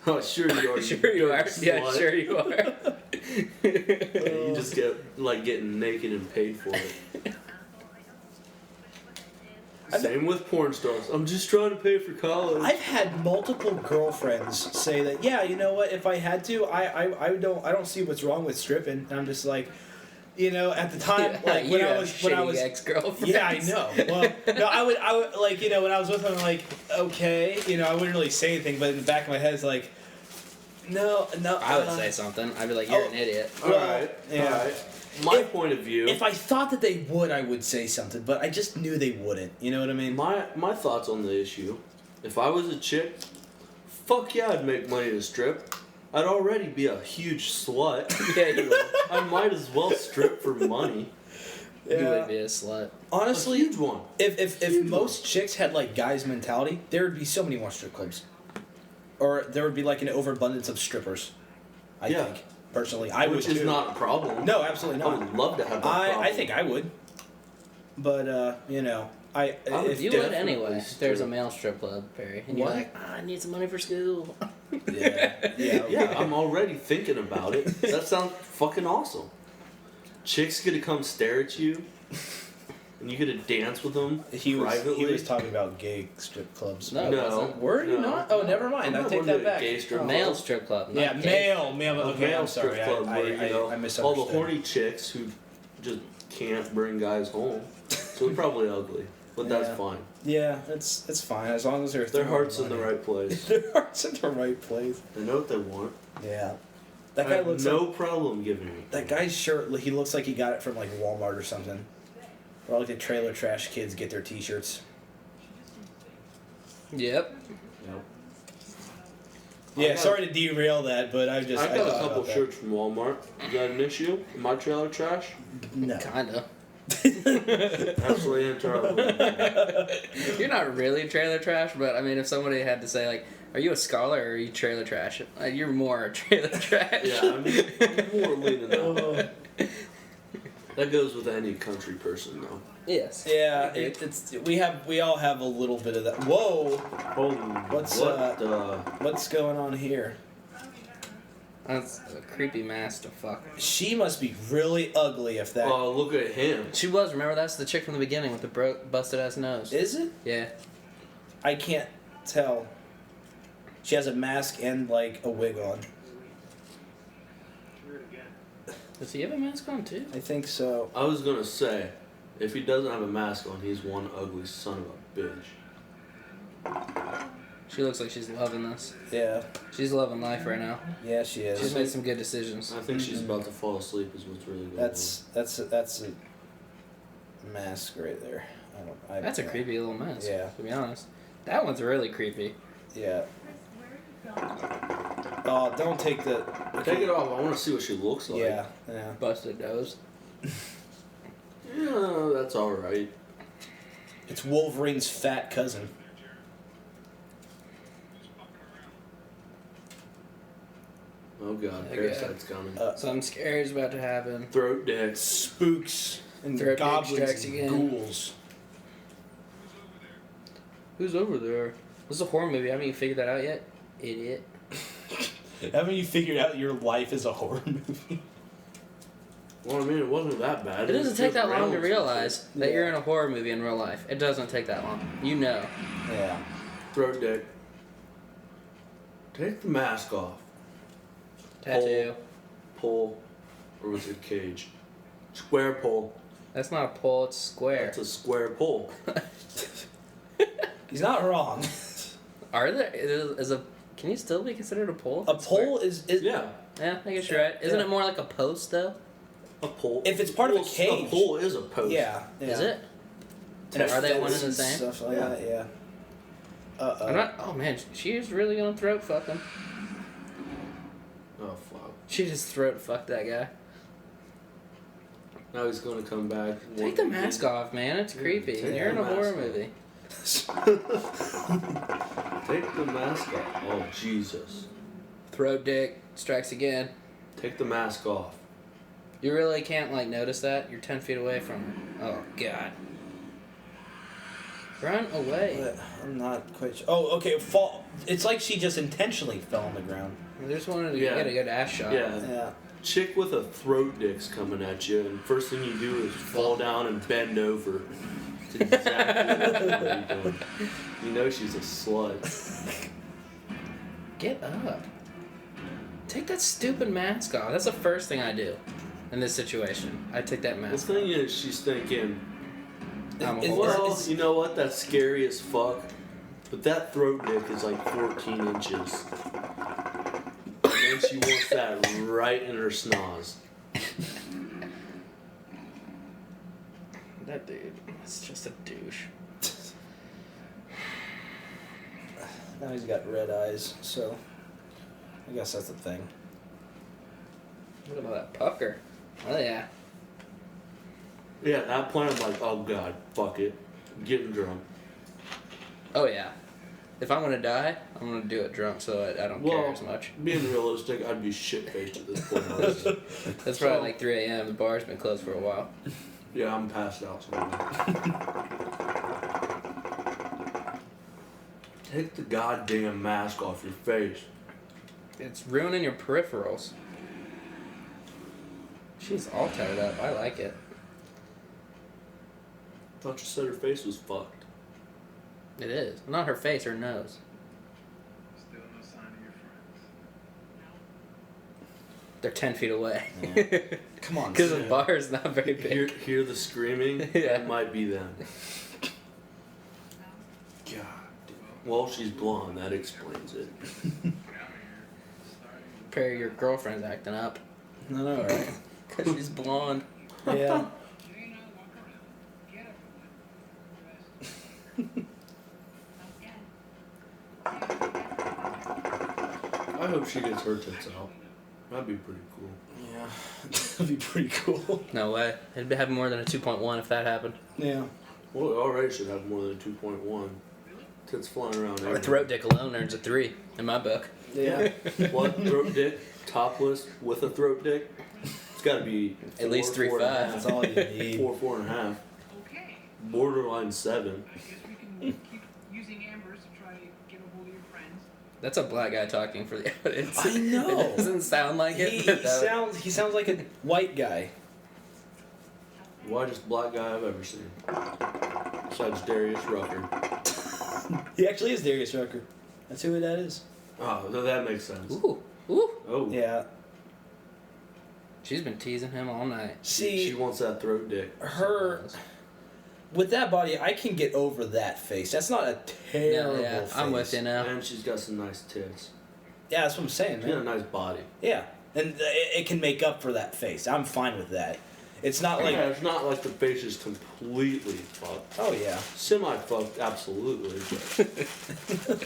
Oh, sure you are. Sure you are. dirty Yeah, slut. sure you are. You just get like getting naked and paid for it. Same with porn stars. I'm just trying to pay for college. I've had multiple girlfriends say that. Yeah, you know what? If I had to, I don't see what's wrong with stripping. And I'm just like, you know, at the time, like You when I have was shitty ex-girlfriends. Yeah, I know. Well, no, I would like, you know, when I was with them, like, okay, you know, I wouldn't really say anything, but in the back of my head, it's like, no. I would say something. I'd be like, "You're an idiot." All well, right. yeah. All right. My If- point of view. If I thought that they would, I would say something, but I just knew they wouldn't. You know what I mean? My thoughts on the issue. If I was a chick, fuck yeah, I'd make money to strip. I'd already be a huge slut. Yeah, you would. I might as well strip for money. You would be a slut. Honestly, A huge one. if Huge most chicks had like guys' mentality, there would be so many more strip clubs, or there would be like an overabundance of strippers. I Yeah. think personally, I Which would is too. not a problem. No, absolutely I not. would love to have that problem. I think I would, but you know, I would You Definitely would anyway. If there's a strip. male strip club, Perry, and you're What? like, I need some money for school. yeah, Yeah, I'm already thinking about it. That sounds fucking awesome. Chicks get to come stare at you, and you get to dance with them He privately. was talking about gay strip clubs. No, it wasn't. Were you not? Oh, never mind. I'm I not take going to that a back. Gay strip Male club. strip club. Not Yeah, gay. male. A Okay, male I'm sorry. strip club where, you know, I all misunderstood. the horny chicks who just can't bring guys home. So they're probably ugly, but that's Yeah. fine. Yeah, it's fine as long as Their heart's in the right place. Their heart's in the right place. They know what they want. Yeah, that I guy have looks no like problem giving it. that guy's shirt. He looks like he got it from like Walmart or something. Or like the trailer trash kids get their T-shirts. Yep. Yep. Yeah, got- sorry to derail that, but I just I got a thought couple about that. shirts from Walmart. Is that an issue? Am I trailer trash? No. Kinda. Absolutely entirely. You're not really trailer trash, but I mean, if somebody had to say like, "Are you a scholar or are you trailer trash?" You're more trailer trash. Yeah, I'm more leaning that way. Oh. That goes with any country person, though. Yes. Yeah, it's we all have a little bit of that. Whoa, Holy, What's, what what's going on here? That's a creepy mask to fuck. She must be really ugly if that Oh, look at him. She was. Remember, that's the chick from the beginning with the busted ass nose. is it. Yeah. I can't tell. She has a mask and like a wig on. Does he have a mask on too? I think so. I was gonna say, if he doesn't have a mask on, he's one ugly son of a bitch. She looks like she's loving this. Yeah, She's loving life right now. yeah, she is. She's made some good decisions. I think she's about to fall asleep. Is what's really going That's a mask right there. That's a creepy little mask. Yeah. To be honest, that one's really creepy. Yeah. Oh, don't take the. on. Take it off. I want to see what she looks like. Yeah, yeah. Busted nose. Yeah, that's all right. It's Wolverine's fat cousin. Oh god, Okay. Parasite's coming. Something scary is about to happen. Throat dicks. Spooks. And Throat dick goblins strikes and again. ghouls. Who's over there? This is a horror movie. Haven't you figured that out yet? Idiot. Haven't you figured out your life is a horror movie? Well, I mean, it wasn't that bad. It doesn't take that long to rounds and realize shit. that you're in a horror movie in real life. It doesn't take that long. You know. Yeah. Throat dick. Take the mask off. Tattoo. Pull. Or was it cage? Square pull. That's not a pole, it's square. That's a square pull. He's not wrong. Are there can you still be considered a pole? A pole is Yeah. Yeah, I guess you're right. Isn't Yeah. it more like a post though? A pull. If it's part of a cage. A pull is a post. Yeah. Is it? And Are they one and fence the and same? Stuff like Yeah. that, yeah. I'm not. Oh man, she's really gonna throat fuck him. Oh, fuck. She just throat fucked that guy. Now he's gonna come back. Take the mask off, man. It's creepy. take You're in the a horror mask movie. Take the mask off. Oh, Jesus. Throat dick strikes again. Take the mask off. You really can't like notice that. You're 10 feet away from her. Oh God. Run away. But I'm not quite sure. Oh, okay. Fall. It's like she just intentionally fell on the ground. I just wanted to Yeah. get a good ass shot. Yeah. Yeah. Chick with a throat dick's coming at you, and first thing you do is fall down and bend over. That's exactly what you're doing. You know she's a slut. Get up. Take that stupid mask off. That's the first thing I do in this situation. I take that The mask thing is, she's thinking, off. I'm a Is- horror. well, you know what? That's scary as fuck. But that throat dick is like 14 inches. And then she wants that right in her schnoz. That dude is just a douche. Now he's got red eyes, so I guess that's the thing. Look at all that pucker. Oh yeah. Yeah, at that point I'm like, oh god, fuck it. I'm getting drunk. Oh yeah. If I'm gonna die, I'm gonna do it drunk so I don't care as much. Being realistic, I'd be shit-faced at this point. Honestly. That's probably like 3 a.m. The bar's been closed for a while. Yeah, I'm passed out somewhere. Take the goddamn mask off your face. It's ruining your peripherals. She's all tied up. I like it. Thought you said her face was fucked. It is. Not her face, her nose. Still no sign of your friends. They're 10 feet away. Come on. Because the Yeah. bar is not very big. Hear the screaming? Yeah. It might be them. God. Well, she's blonde. That explains it. Perry, your girlfriend's acting up. No, no, right? Because she's blonde. Yeah. I hope she gets her tits out. That'd be pretty cool. Yeah. That'd be pretty cool. No way. It'd have more than a 2.1 if that happened. Yeah. Well, it already should have more than a 2.1. Tits flying around Or a everywhere. throat dick alone earns a 3 in my book. Yeah. What? Throat dick? Topless with a throat dick? It's gotta be At least 3.5. That's all you need. 4.5. Okay. Borderline 7. I guess we can keep using Ambers to try to get a hold of your friends. That's a black guy talking for the audience. I know. It doesn't sound like it. He but that- sounds like a white guy. Whitest black guy I've ever seen. Besides Darius Rucker. He actually is Darius Rucker. That's who that is. Oh, that makes sense. Ooh. Ooh. Oh. Yeah. She's been teasing him all night. See, She wants that throat dick. her with that body, I can get over that face. That's not a terrible No, yeah, face. I'm with you now. And she's got some nice tits. Yeah, that's what I'm saying, She's got a man. nice body. Yeah, and it can make up for that face. I'm fine with that. It's not like, Yeah, it's not like the face is completely fucked. oh yeah. Semi-fucked, absolutely. But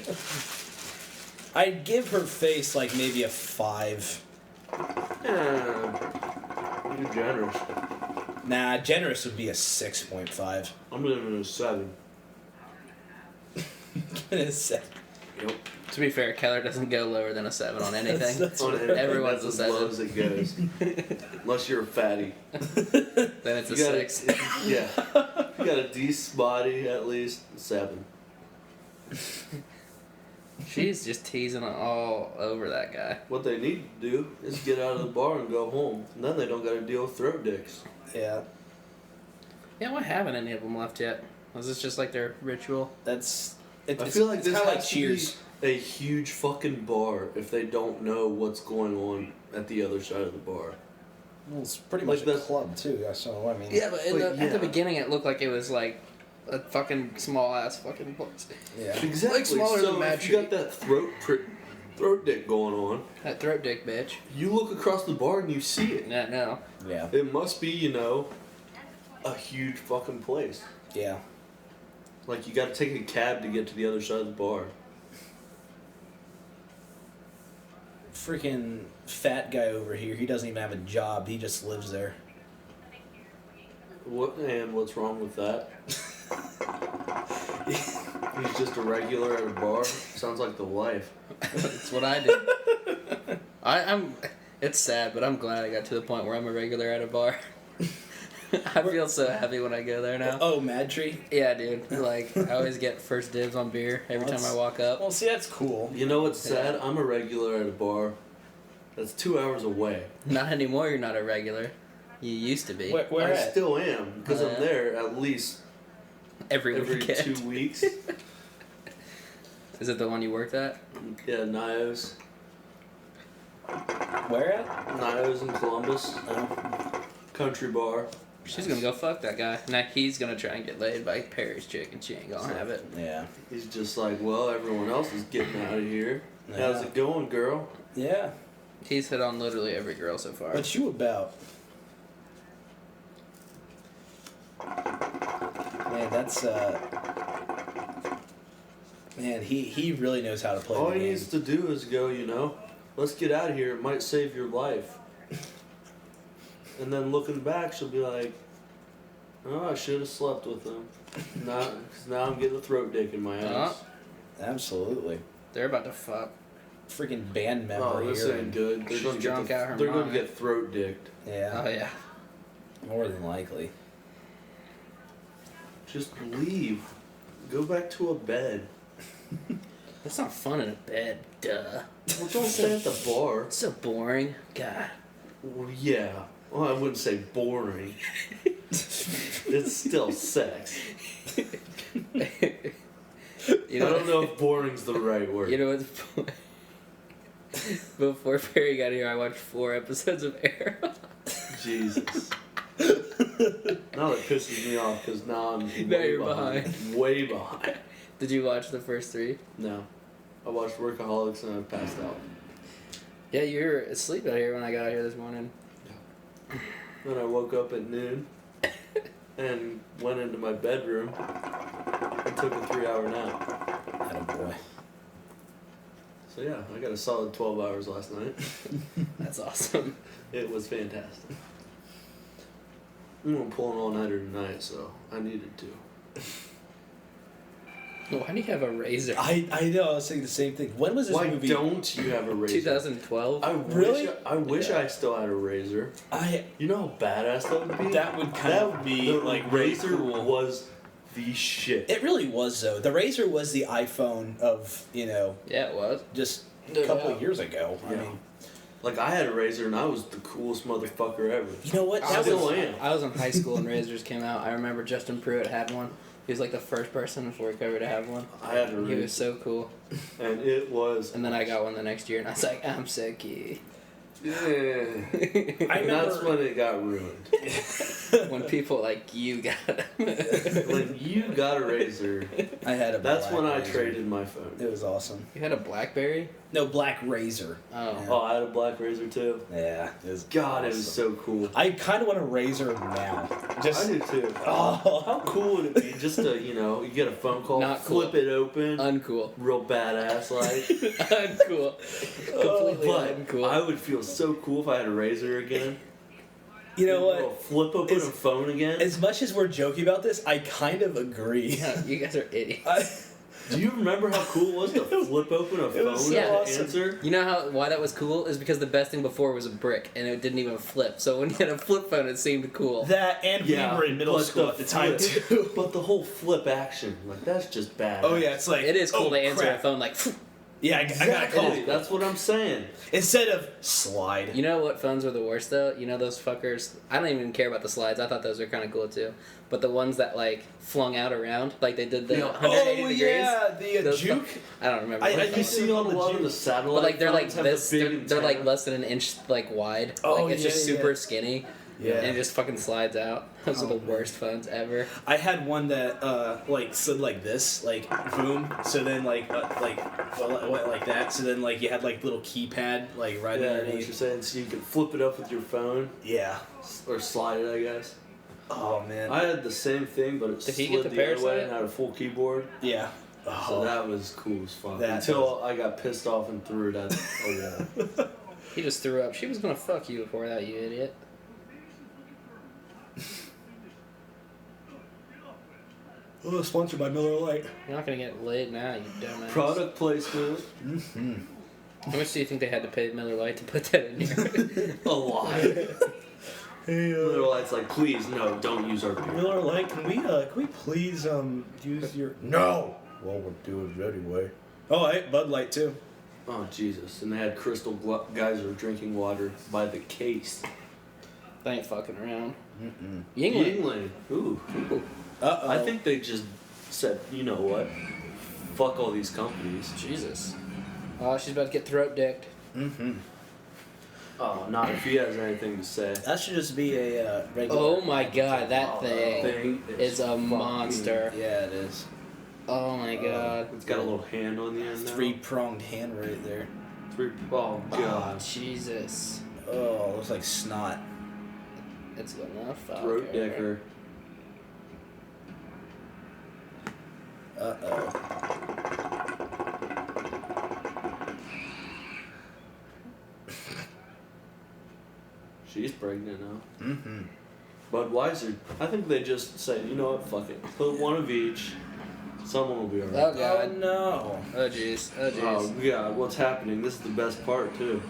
I'd give her face like maybe a 5. yeah, you're generous. Nah, generous would be a 6.5. I'm living in a 7. It's Yep. To be fair, Keller doesn't go lower than a 7 on anything. That's On right. anything, Everyone's that's a as low 7. as it goes. Unless you're a fatty. Then it's a You gotta- 6. Yeah. You got a decent body, at least 7. She's just teasing all over that guy. What they need to do is get out of the bar and go home. And then they don't got to deal with throat dicks. Yeah. Yeah, why haven't any of them left yet? Was this just like their ritual? That's. I feel like it's this kind of like has to Cheers. be a huge fucking bar if they don't know what's going on at the other side of the bar. Well, it's pretty Like much a that- club too. So I mean. Yeah, but at the yeah. beginning it looked like it was like a fucking small ass fucking place. Yeah. Exactly. Like smaller so than Mad if you got Tree. that throat dick going on, That throat dick bitch. you look across the bar and you see it. Yeah, no. Yeah. It must be, a huge fucking place. Yeah. Like, you gotta take a cab to get to the other side of the bar. Freaking fat guy over here. He doesn't even have a job. He just lives there. What's wrong with that? He's just a regular at a bar. Sounds like the life. That's what I do. I'm. It's sad, but I'm glad I got to the point where I'm a regular at a bar. I feel so happy when I go there now. Oh, Mad Tree. Yeah, dude. Like, I always get first dibs on beer every time I walk up. Well, see, that's cool. You know what's sad? I'm a regular at a bar. That's 2 hours away. Not anymore, you're not a regular. You used to be. Where I at? still am, because Yeah. I'm there at least Every every weekend. 2 weeks. Is it the one you worked at? Yeah, Nios. Where at? Nios in Columbus. Oh. Country bar. She's gonna go fuck that guy. Now he's gonna try and get laid by Perry's chick, and she ain't gonna have it. Yeah. He's just like, well, everyone else is getting out of here. How's Yeah. it going, girl? Yeah. He's hit on literally every girl so far. What you about? Man, that's Man, he really knows how to play All the he game. needs to do is go, let's get out of here. It might save your life. And then looking back, she'll be like, oh, I should have slept with him. Because now I'm getting a throat dick in my ass. Absolutely. They're about to fuck. Freaking band member Oh, this here. ain't good. They're She's gonna drunk out her They're going mind. to get throat dicked. Yeah. Oh yeah. More than likely. Just leave. Go back to a bed. That's not fun in a bed. Duh. Well, don't stay at the bar. It's so boring. God. Well, yeah. Well, I wouldn't say boring. It's still sex. You know, I don't know if boring's the right word. You know what's before Perry got here, I watched 4 episodes of Arrow. Jesus. Now that pisses me off because now I'm Now way you're behind. Way behind. Did you watch the first 3? No. I watched Workaholics and I passed out. Yeah, you were asleep out here when I got out here this morning. Then I woke up at noon and went into my bedroom and took a 3-hour nap. Attaboy. So yeah, I got a solid 12 hours last night. That's awesome. It was fantastic. I'm gonna pull an all-nighter tonight, so I needed to. Why do you have a razor? I know, I was saying the same thing. When was this Why movie? don't you have a razor? 2012. Really? I wish Yeah. I still had a razor. I You know how badass that would be? that would kind of be the like really razor cool. was the shit. It really was though. The Razor was the iPhone of, Yeah, it was. just a couple Yeah. of years ago. I Yeah. mean, Like, I had a razor and I was the coolest motherfucker ever. you know what? I That still was am. I was in high school when razors came out. I remember Justin Pruitt had one. He was like the first person in Fort Cover to have one. I had a He was razor. so cool. And it was... And then I got one the next year, and I was like, I'm so cute. Yeah. I And that's remember- when it got ruined. When people like you got When you got a razor, I had a that's black when I Razor. traded my phone. It was awesome. You had a BlackBerry? No, Black Razor. Oh. Yeah. Oh, I had a black razor too. Yeah, it was God, it was awesome. so cool. I kind of want a Razor now. Just I do too. oh, How cool would it be just to, you get a phone call, Not cool. flip it open, Uncool. real badass like. Uncool. Completely But uncool. I would feel so cool if I had a razor again. you know Little what? Flip open It's- a phone again. As much as we're joking about this, I kind of agree. Yeah, you guys are idiots. Do you remember how cool it was to flip open a phone was to so awesome. answer? You know why that was cool? Is because the best thing before was a brick, and it didn't even flip. So when you had a flip phone, it seemed cool. That and Yeah, we were in middle but school the at the time flip- too. But the whole flip action, like that's just bad. Oh yeah, it's like It is cool oh, to answer crap. a phone like. Yeah, I got a call. Exactly. That's what I'm saying. Instead of slide. You know what phones were the worst though? You know those fuckers. I don't even care about the slides. I thought those were kind of cool too. But the ones that like flung out around, like they did the Yeah. 180 Oh degrees. yeah, the Those juke. I don't remember. I- what I it's You called. see on a lot of the juke. satellite But like they're like phones have the this. big They're like antenna. less than an inch like wide. Oh, like it's just yeah, super yeah. skinny. Yeah. And it just fucking slides out. Those are Oh, the man. worst phones ever. I had one that like slid like this, like boom. So then like that. So then like you had like little keypad like right Yeah, I know what you're underneath. saying. So you can flip it up with your phone Yeah. or slide it, I guess. Oh man. I had the same thing, but it Did he slid get the the other way Parasitic? and had a full keyboard. Yeah. So Oh. that was cool as fuck. That Until I got pissed off and threw it at a wall. He just threw up. She was gonna fuck you before that, you idiot. Oh, sponsored by Miller Lite. You're not gonna get laid now, you dumbass. Product placement, Mm-hmm. How much do you think they had to pay Miller Lite to put that in here? a lot. Hey, Little Light's like, please, no, don't use our beer. Miller Lite, can we please use your? No. Well, we'll do it anyway. Oh, hey, Bud Light too. Oh, Jesus. And they had Crystal Geyser drinking water by the case. They ain't fucking around. Mm-mm. Yingling. Yingling. Ooh. Uh-oh. I think they just said, you know what? Fuck all these companies. Jesus. Oh, she's about to get throat dicked. Mm-hmm. Oh, not if he has anything to say. That should just be a regular. Oh my god, that Oh, thing is a fucking- monster. Yeah, it is. Oh my god. It's got a little hand on the end now. Three-pronged hand right there. Oh, Oh, God. Jesus. Oh, it looks like snot. It's gonna fuck Throat her. decker. Uh-oh. She's pregnant now. Mm-hmm. Budweiser, I think they just say, you know what, fuck it. Put one of each. Someone will be Oh alright. god. no. Oh jeez. Oh jeez. Oh, God, what's happening? This is the best part, too.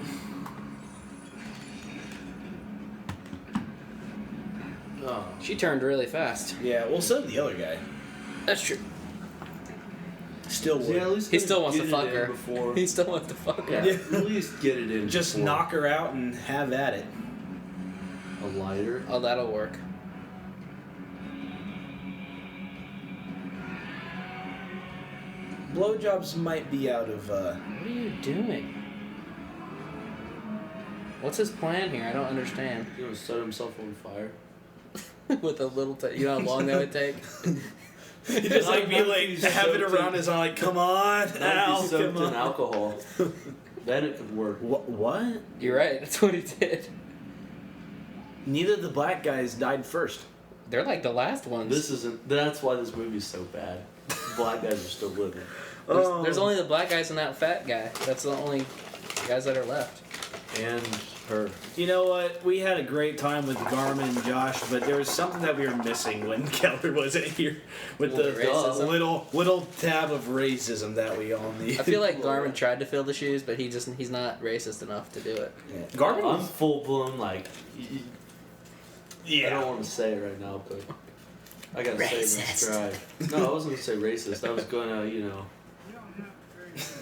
Oh. She turned really fast. Yeah, well, so did the other guy. That's true. Still would. Yeah, at least He they still wants to get it fuck in her. Before. He still wants to fuck her. Yeah, at least get it in. Just before. knock her out and have at it. A lighter. Oh, that'll work. Blowjobs might be out of, What are you doing? What's his plan here? I don't understand. You gonna set himself on fire? With a little, you know how long that would take? You just like be Not like if he's have it soaked around in- his eye. Like, come on, Not if Al, he's soaked come in on. alcohol. Then it could work. What? You're right. That's what he did. Neither of the black guys died first. They're like the last ones. This isn't. That's why this movie's so bad. Black guys are still living. There's only the black guys and that fat guy. That's the only guys that are left. And her. You know what? We had a great time with Garmin and Josh, but there was something that we were missing when Keller wasn't here with Well, the racism. little tab of racism that we all need. I feel like Garmin tried to fill the shoes, but he's not racist enough to do it. Yeah. Garmin I'm was full blown like. I don't yeah. want to say it right now, but I gotta say it in Racist. stride. No, I wasn't gonna say racist. I was gonna, you know,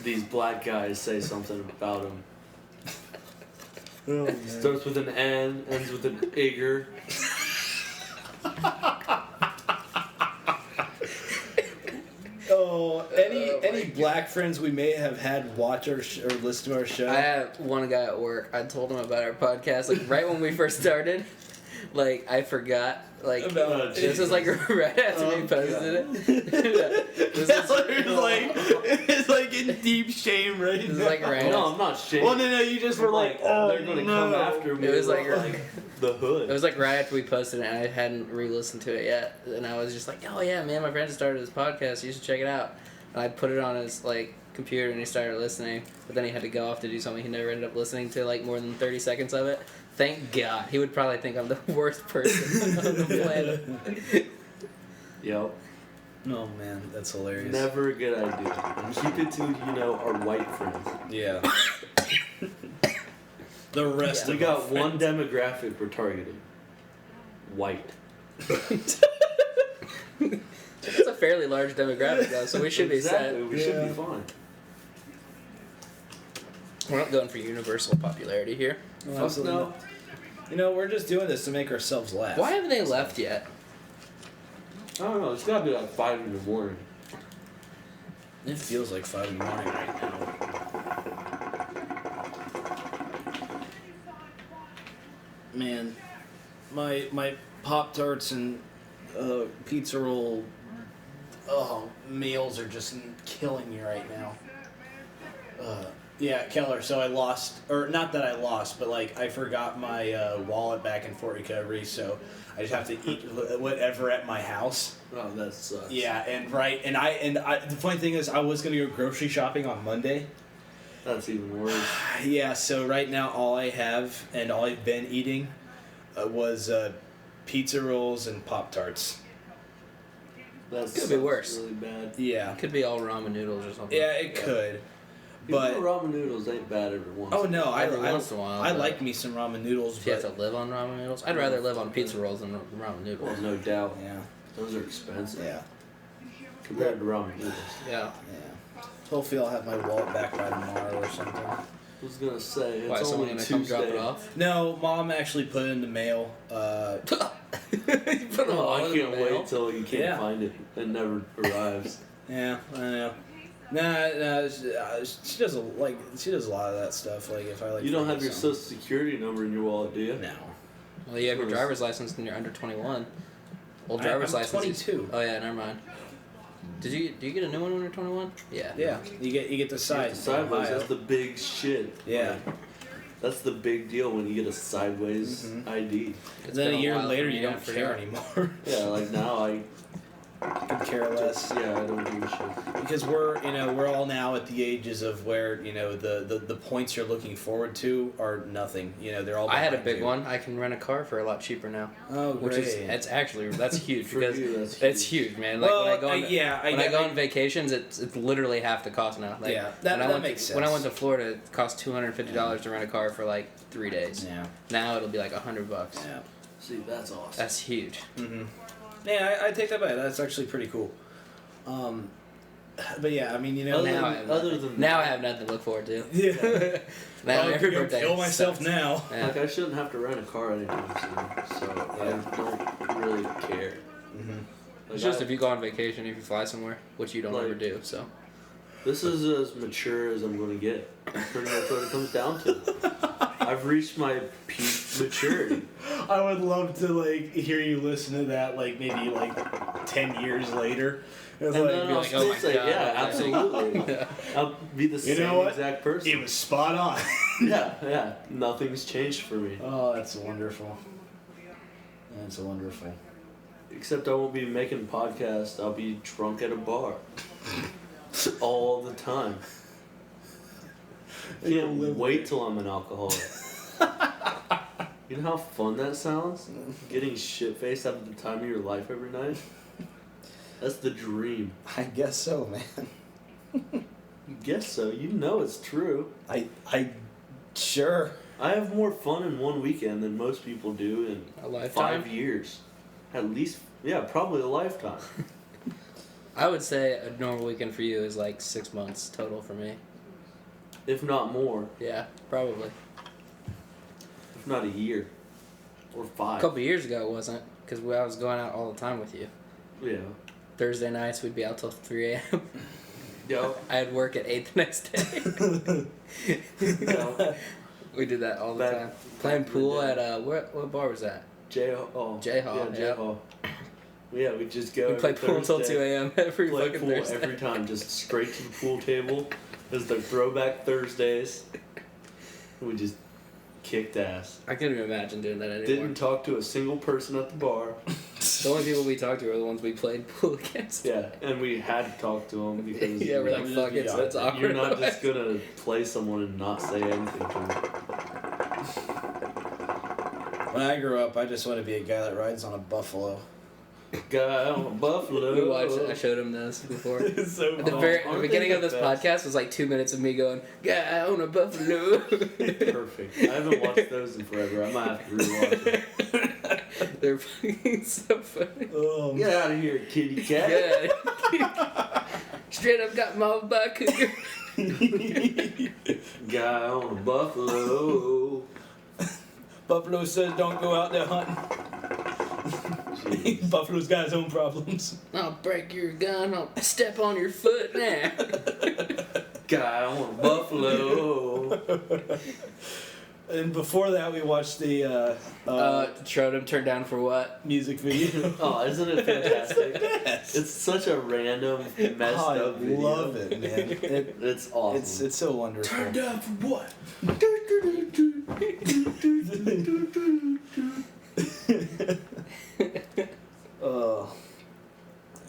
these black guys say something about them. Oh, man. Starts with an N, ends with an Igger. Oh, any black friends we may have had watch our or listen to our show. I have one guy at work. I told him about our podcast like right when we first started. Like I forgot. Like About this was like right after we posted it. This is it's like in deep shame right This is like right. No, I'm not shaking. Well, no, you just were like, oh, they're gonna come after me. It was like- the hood. It was like right after we posted it, and I hadn't re-listened to it yet, and I was just like, "Oh yeah, man, my friend just started this podcast. You should check it out." And I put it on his like computer, and he started listening. But then he had to go off to do something. He never ended up listening to like more than 30 seconds of it. Thank God. He would probably think I'm the worst person on the planet. Yep. Oh man, that's hilarious. Never a good idea. Keep it to, our white friends. Yeah. The rest We of got our one friends. demographic we're targeting. White. It's a fairly large demographic though, so we should be Exactly. set. We should Yeah. be fine. We're not going for universal popularity here. No, Fuck absolutely no. not. You know, we're just doing this to make ourselves laugh. Why haven't they left yet? I don't know. It's got to be like 5 in the morning. It feels like 5 in the morning right now. Man, my Pop-Tarts and pizza roll meals are just killing me right now. Yeah, Keller, so I lost, or not that I lost, but like I forgot my wallet back in Fort Recovery, so I just have to eat whatever at my house. Oh, that sucks. Yeah, and the funny thing is I was going to go grocery shopping on Monday. That's even worse. Yeah, so right now all I have and all I've been eating was pizza rolls and Pop-Tarts. That's Could be worse. really bad. Yeah. Could be all ramen noodles or something. Yeah, it could. But Even ramen noodles ain't bad every once. oh no, Every once in a while, I but- like me some ramen noodles, If you have but to live on ramen noodles, I'd rather live on pizza rolls than ramen noodles. Well, no doubt. yeah, Those are expensive yeah, compared to ramen noodles. Yeah. yeah. Hopefully I'll have my wallet back by tomorrow or something. I was gonna say it's Why, someone only gonna Tuesday. come drop it off? No, Mom actually put it in the mail. You put them Oh, all I in the can't mail? wait till you can't Yeah. find it. It never arrives. Yeah, I know. Nah, she does a lot of that stuff. Like if I like. You don't forget have your something. social security number in your wallet, do you? No. Well, you have your driver's license and you're under 21. Old I'm driver's license. is- 22. Oh yeah, never mind. Do you get a new one when you're 21? Yeah. Yeah, you get the side. The sideways, Ohio. that's the big shit. Yeah. Like, that's the big deal when you get a sideways Mhm. ID. It's Then been a year while later, for me, you I don't care forgot. anymore. Yeah, like now I Could care less. I don't give a shit. Because we're all now at the ages of where the points you're looking forward to are nothing. They're all. I had a behind big you. one. I can rent a car for a lot cheaper now. Oh, Which great. is that's huge For because you, that's it's huge, man. Like Well, when I go on, when I get- go on vacations, it's literally half the cost now. Like, Yeah, that when I went makes When I sense. went to Florida, it cost $250 to rent a car for like 3 days. Yeah. Now it'll be like $100. Yeah. See, that's awesome. That's huge. Mm-hmm. Yeah, I take that back. That's actually pretty cool. But yeah, I mean, Other now than- I have other nothing. than Now that- I have nothing to look forward to. Yeah. Now I'll every go birthday kill myself sucks. now. Yeah. Like I shouldn't have to rent a car anytime soon, so I don't really care. Mm-hmm. Like, It's just I- if you go on vacation, if you fly somewhere, which you don't Like- ever do. So This is as mature as I'm gonna get. Pretty much what it comes down to. I've reached my peak maturity. I would love to hear you listen to that maybe 10 years later. It's And like, then be I'll like, still oh my say, God, yeah, like- absolutely. I'll be the You same know what? exact person. it was spot on. Yeah. Nothing's changed for me. Oh, that's wonderful. That's wonderful. Except I won't be making podcasts. I'll be drunk at a bar. All the time. I can't wait till I'm an alcoholic. You know how fun that sounds? Getting shit-faced at the time of your life every night? That's the dream. I guess so, man. You guess so. You know it's true. I sure. I have more fun in one weekend than most people do in a lifetime. 5 years. At least, yeah, probably a lifetime. I would say a normal weekend for you is like 6 months total for me. If not more. Yeah, probably. If not a year. Or 5. A couple years ago it wasn't, because I was going out all the time with you. Yeah. Thursday nights we'd be out till 3 a.m. Yo. I had work at 8 the next day. Yo. We did that all the Back- time. Playing back in pool the day. at what bar was that? J-Hall. J-Hall, Yeah, yeah. J-Hall. Yeah, we just go We every played pool until 2 Thursday. a.m. every Play fucking pool Thursday. every time, just straight to the pool table. As the throwback Thursdays. We just kicked ass. I couldn't even imagine doing that anymore. Didn't talk to a single person at the bar. The only people we talked to were the ones we played pool against. Yeah, and we had to talk to them because Yeah, we're like, you're fuck it, so it's awkward. You're not otherwise. just gonna play someone and not say anything to them. When I grew up, I just wanted to be a guy that rides on a buffalo. Guy on a buffalo. We watched it. I showed him this before. It's so At the funny. the beginning of this podcast was like 2 minutes of me going, "Guy on a buffalo." Perfect. I haven't watched those in forever. I might have to rewatch it. They're fucking so funny. Oh, Get out of here, kitty cat. Yeah. Straight up got mauled by a cougar. Guy on a buffalo. Buffalo says don't go out there hunting. Jeez. Buffalo's got his own problems. I'll break your gun. I'll step on your foot now. Guy on a buffalo. And before that, we watched the Showed him turned down for what? music video. Oh, isn't it fantastic? Yes. It's such a random, messed up video. I love it, man. It's awesome. It's so wonderful. Turned down for what?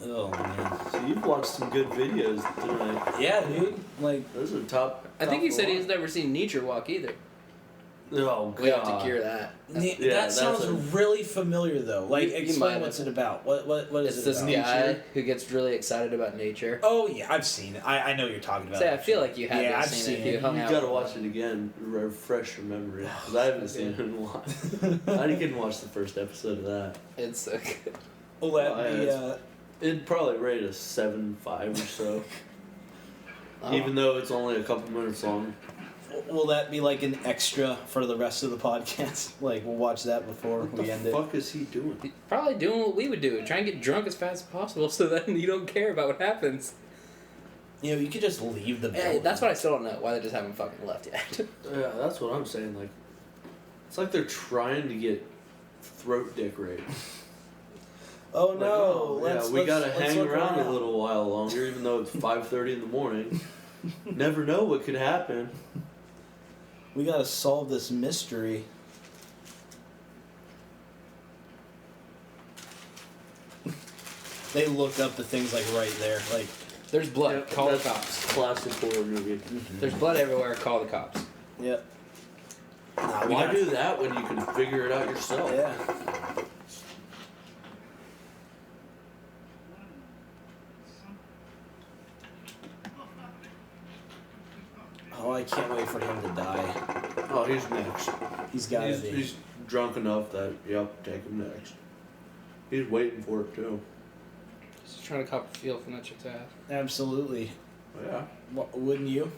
Oh man. So you've watched some good videos tonight. Yeah, dude. Like, Those are top. I think he said one. he's never seen nature walk either. Oh god. We have to cure that. Yeah, that that's sounds a- really familiar though. Like, You explain might what's have. it about. What It's is it this about? guy who gets really excited about nature. Oh yeah, I've seen it. I know what you're talking about. Say, I feel like you had to Yeah, have I've seen seen it if you it. hung You out gotta with watch him. it again, refresh your memory. Because I haven't seen it in a while. I didn't watch the first episode of that. It's so good. Will that Oh, yeah, be it's- It'd probably rate a 7.5 or so. Even though it's only a couple minutes long. will that be like an extra for the rest of the podcast? Like, we'll watch that before What we the end it. fuck is he doing? Probably doing what we would do. Try and get drunk as fast as possible so that you don't care about what happens. You know, you could just leave the Hey, building. that's what I still don't know. Why they just haven't fucking left yet. Yeah, that's what I'm saying. Like, it's like they're trying to get throat dick raped. Oh Like, no! oh, let's, we gotta let's hang look around a little while longer, even though it's 5:30 in the morning. Never know what could happen. We gotta solve this mystery. They looked up the things like right there. Like, There's blood. Yep, Call the that's cops. Classic horror movie. There's blood everywhere. Call the cops. yep. Nah, we Why gotta- do that when you can figure it out yourself? Yeah. Oh, I can't wait for him to die. Oh, he's next. He's gotta be. He's drunk enough that, yep, take him next. He's waiting for it, too. Just trying to cop a feel from that chick's ass. Absolutely. Yeah. Wouldn't you?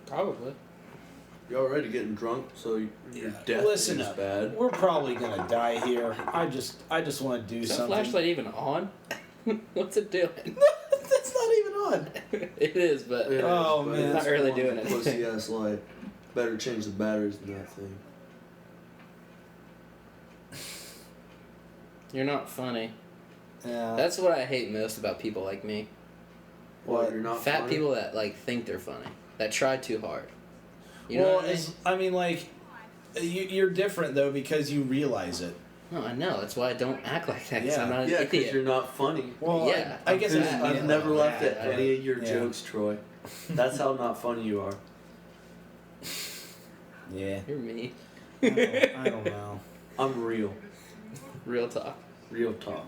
Probably. You're already getting drunk, so your death Listen is up. bad. We're probably gonna die here. I just want to do Is that something. flashlight even on? What's it doing? That's not even on. It is, but Yeah, Oh, but man. it's Not really one doing it. Pussy ass light. Better change the batteries in that thing. you're not funny. Yeah. That's what I hate most about people like me. What? You're not Fat funny? people that like think they're funny, that try too hard. You know well, what I mean? I mean, like, you're different though because you realize it. No, I know. That's why I don't act like that. 'Cause Yeah. I'm not an Yeah, because idiot. you're not funny. Well, Yeah, I guess I've I've yeah, never like laughed that. at any of your Yeah. jokes, Troy. That's how not funny you are. Yeah. You're me. I don't know. I'm real. Real talk. Real talk.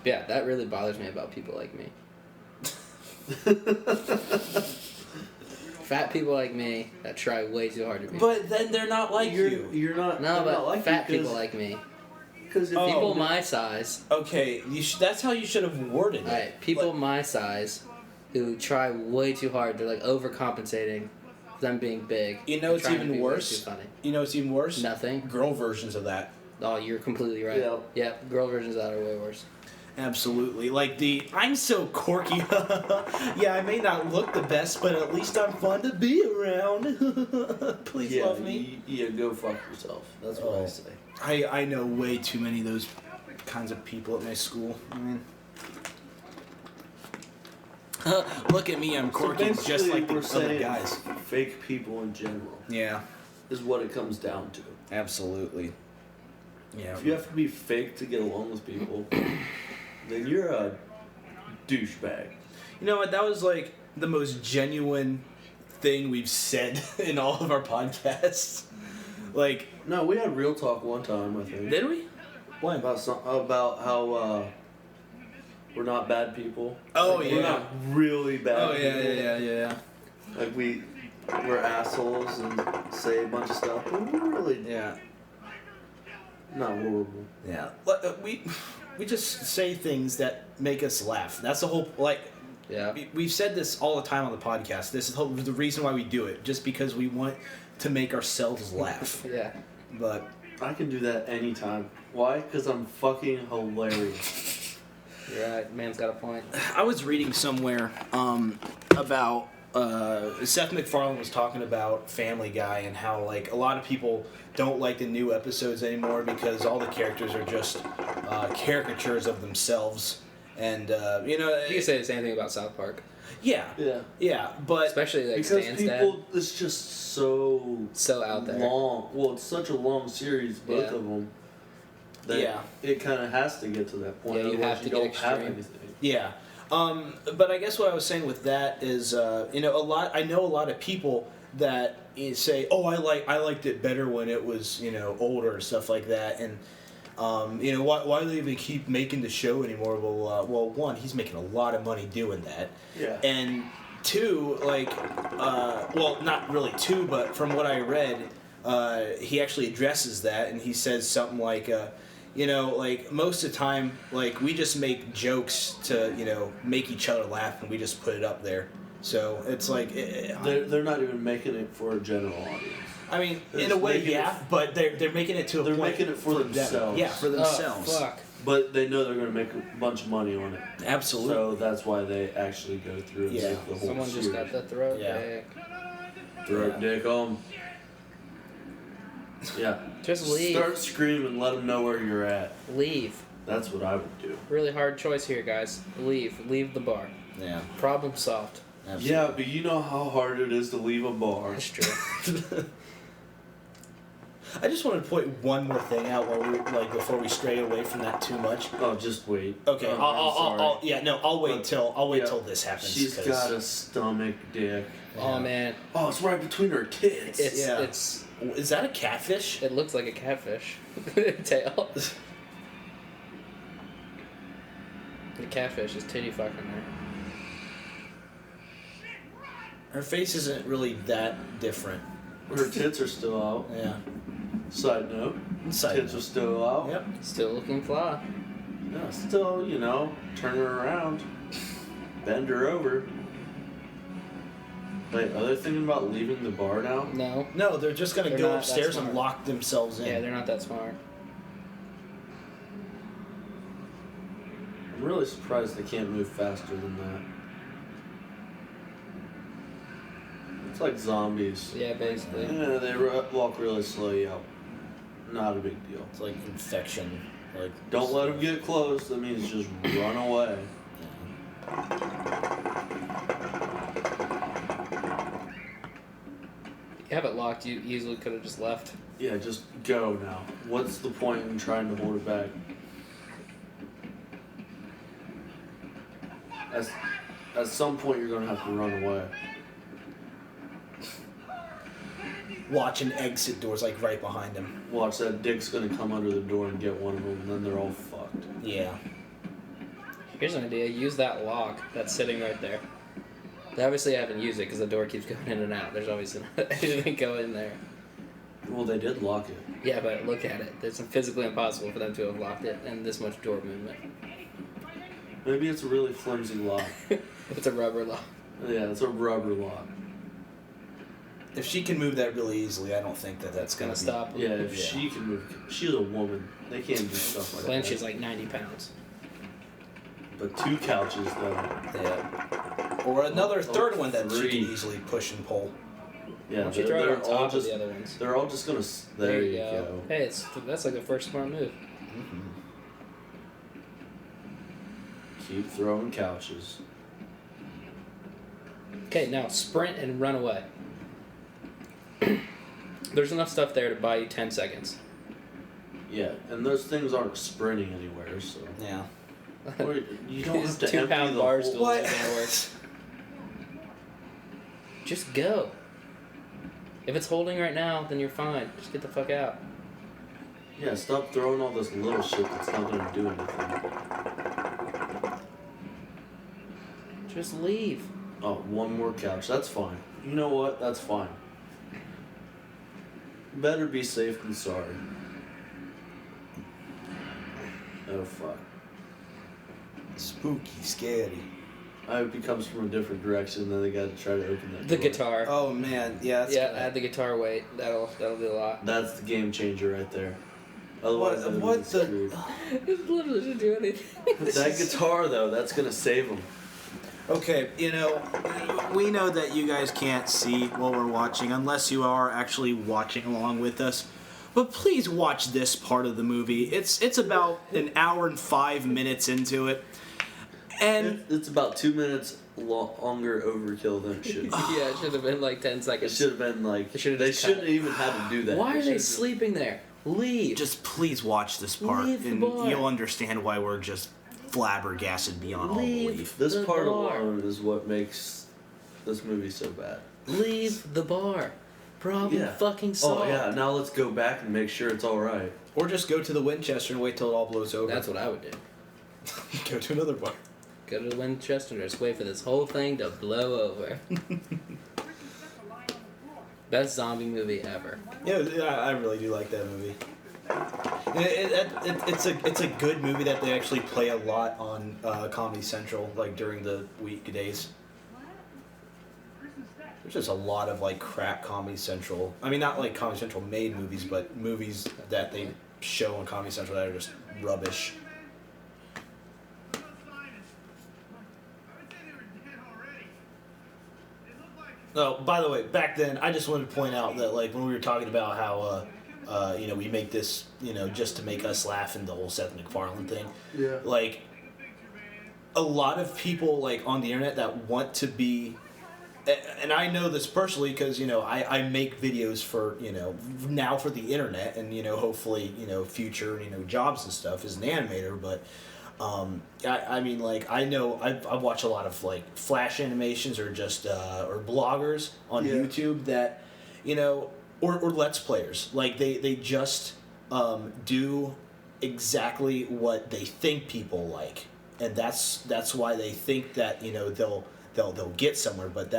Yeah, that really bothers me about people like me. Fat people like me that try way too hard to be. But then they're not like you. You're not. no, they're but not like fat you people like me. Because if Oh. People my size. Okay, that's how you should have worded it. Alright, people my size who try way too hard. They're like overcompensating for them being big. You know and what's trying to even be way worse? too funny. You know what's even worse? Nothing. Girl versions of that. Oh, you're completely right. Yeah. Yep, girl versions of that are way worse. Absolutely. Like I'm so quirky. Yeah, I may not look the best, but at least I'm fun to be around. Please yeah, love me. Yeah, go fuck yourself. That's what I Oh. say. I know way too many of those kinds of people at my school. I mean, look at me, I'm quirky just Eventually, like the we're other saying guys. Fake people in general Yeah, is what it comes down to. absolutely. Yeah. If you have to be fake to get along with people, then you're a douchebag. You know what? That was like the most genuine thing we've said in all of our podcasts. Like, No, we had real talk one time, I think. did we? What? About how we're not bad people. Oh, Like, yeah. We're not really bad Oh people. yeah. Like we're assholes and say a bunch of stuff, but we're really Yeah. not horrible. Yeah. We just say things that make us laugh. That's the whole Yeah. We've said this all the time on the podcast. This is the reason why we do it, just because we want to make ourselves laugh. Yeah. But I can do that anytime. Why? Because I'm fucking hilarious. You're right. Man's got a point. I was reading somewhere about Seth MacFarlane was talking about Family Guy and how like a lot of people don't like the new episodes anymore because all the characters are just caricatures of themselves, and You can say the same thing about South Park, Yeah. but especially like Because Stan's people, dad. it's just so So out there. long. Well, it's such a long series, both Yeah. of them. That Yeah. It kind of has to get to that point. Yeah, you otherwise have to get don't have extreme. anything. yeah. But I guess what I was saying with that is, I know a lot of people that say, "Oh, I liked it better when it was older and stuff like that," and why do they even keep making the show anymore? Well, one, he's making a lot of money doing that, Yeah. and two, not really two, but from what I read, he actually addresses that, and he says something like. Most of the time, we just make jokes to, make each other laugh, and we just put it up there. So it's They're not even making it for a general audience. I mean, They're in a just way, making yeah, but they're making it to a They're point. making it for them. themselves. Yeah, for themselves. Oh, fuck. But they know they're going to make a bunch of money on it. Absolutely. So that's why they actually go through and Yeah. make the whole Someone series. just got the throat Yeah. dick. Throat dick on. Yeah. Just leave. Start screaming, let them know where you're at. Leave. That's what I would do. Really hard choice here, guys. Leave. Leave the bar. Yeah. Problem solved. Absolutely. Yeah, but you know how hard it is to leave a bar. That's true. I just wanted to point one more thing out before we stray away from that too much. Oh, just wait. Okay, Oh, I'll wait But- till yeah. till this happens. She's 'cause- got a stomach dick. Oh man, Oh, it's right between her tits. it's Is that a catfish? it looks like a catfish tail. The catfish is titty fucking there. Her face isn't really that different. Her tits are still out. Yeah. Side note. Side Tits note. are still out. Yep. Still looking fly. Yeah, still, turn her around. Bend her over. Wait, are they thinking about leaving the bar now? No. No, they're just gonna They're go not that upstairs and smart. lock themselves in. Yeah, they're not that smart. I'm really surprised they can't move faster than that. It's like zombies. Yeah, basically. Yeah, they walk really slow, yeah. Not a big deal. It's like infection. Don't let them get close, that means just run away. You have it locked, you easily could have just left. Yeah, just go now. What's the point in trying to hold it back? At some point, you're gonna have to run away. Watch an exit doors right behind them. Watch, that dick's gonna come under the door and get one of them, and then they're all fucked. Yeah. Here's an idea. Use that lock that's sitting right there. They obviously haven't used it because the door keeps going in and out. There's always anything go in there. Well, they did lock it. Yeah, but look at it. It's physically impossible for them to have locked it and this much door movement. Maybe it's a really flimsy lock. It's a rubber lock. Yeah, it's a rubber lock. If she can move that really easily, I don't think that's gonna Stop. Yeah, if she can move. She's a woman. They can't do stuff like Clench that. is like 90 pounds. But 2 couches, though. Yeah. Or another third one that she 3. can easily push and pull. Yeah, Why don't you throw it on all top of just. the other ones? They're all just gonna. There you go. Hey, that's like the first smart move. Keep throwing couches. Okay, now sprint and run away. There's enough stuff there to buy you 10 seconds. Yeah, and those things aren't sprinting anywhere, so. Yeah. You don't have to These 2-pound empty the bar whole. stools are gonna work. Just go. If it's holding right now, then you're fine. Just get the fuck out. Yeah, stop throwing all this little shit that's not gonna do anything. Just leave. Oh, one more couch. That's fine. You know what? That's fine. Better be safe than sorry. Oh, fuck. Spooky, scary. I hope he comes from a different direction, then they gotta try to open that The door. guitar. Oh man, yeah. That's Yeah, good. add the guitar weight. That'll do a lot. That's the game changer right there. Otherwise, What- they'd what be the- screwed. It literally doesn't do anything. That guitar, though, that's gonna save him. Okay, we know that you guys can't see what we're watching unless you are actually watching along with us. But please watch this part of the movie. It's about an hour and 5 minutes into it. And It's about 2 minutes longer overkill than it should be. Yeah, it should have been like 10 It seconds. should have been like, They should've they just cut shouldn't even have to do that. Why are they should've- sleeping there? Leave. just please watch this part Leave the and bar. you'll understand why we're just flabbergasted beyond all Leave. belief. This the part bar. alone is what makes this movie so bad. Leave the bar. Problem fucking solved. Oh yeah, now let's go back and make sure it's alright. Or just go to the Winchester and wait till it all blows over. That's what I would do. Go to another bar. Go to the Winchester and just wait for this whole thing to blow over. Best zombie movie ever. Yeah, I really do like that movie. It's a good movie that they actually play a lot on Comedy Central, like during the weekdays. There's just a lot of like crap Comedy Central. I mean, not like Comedy Central made movies, but movies that they show on Comedy Central that are just rubbish. Oh, by the way, back then, I just wanted to point out that, like, when we were talking about how, we make this, just to make us laugh and the whole Seth MacFarlane thing. Yeah. Like, a lot of people, like, on the internet that want to be, and I know this personally because, I make videos for, now for the internet and, hopefully, future, jobs and stuff as an animator, but... I mean, like, I know I watch a lot of like Flash animations or just or bloggers on YouTube that, or Let's Players. Like they just do exactly what they think people like, and that's why they think that they'll get somewhere. But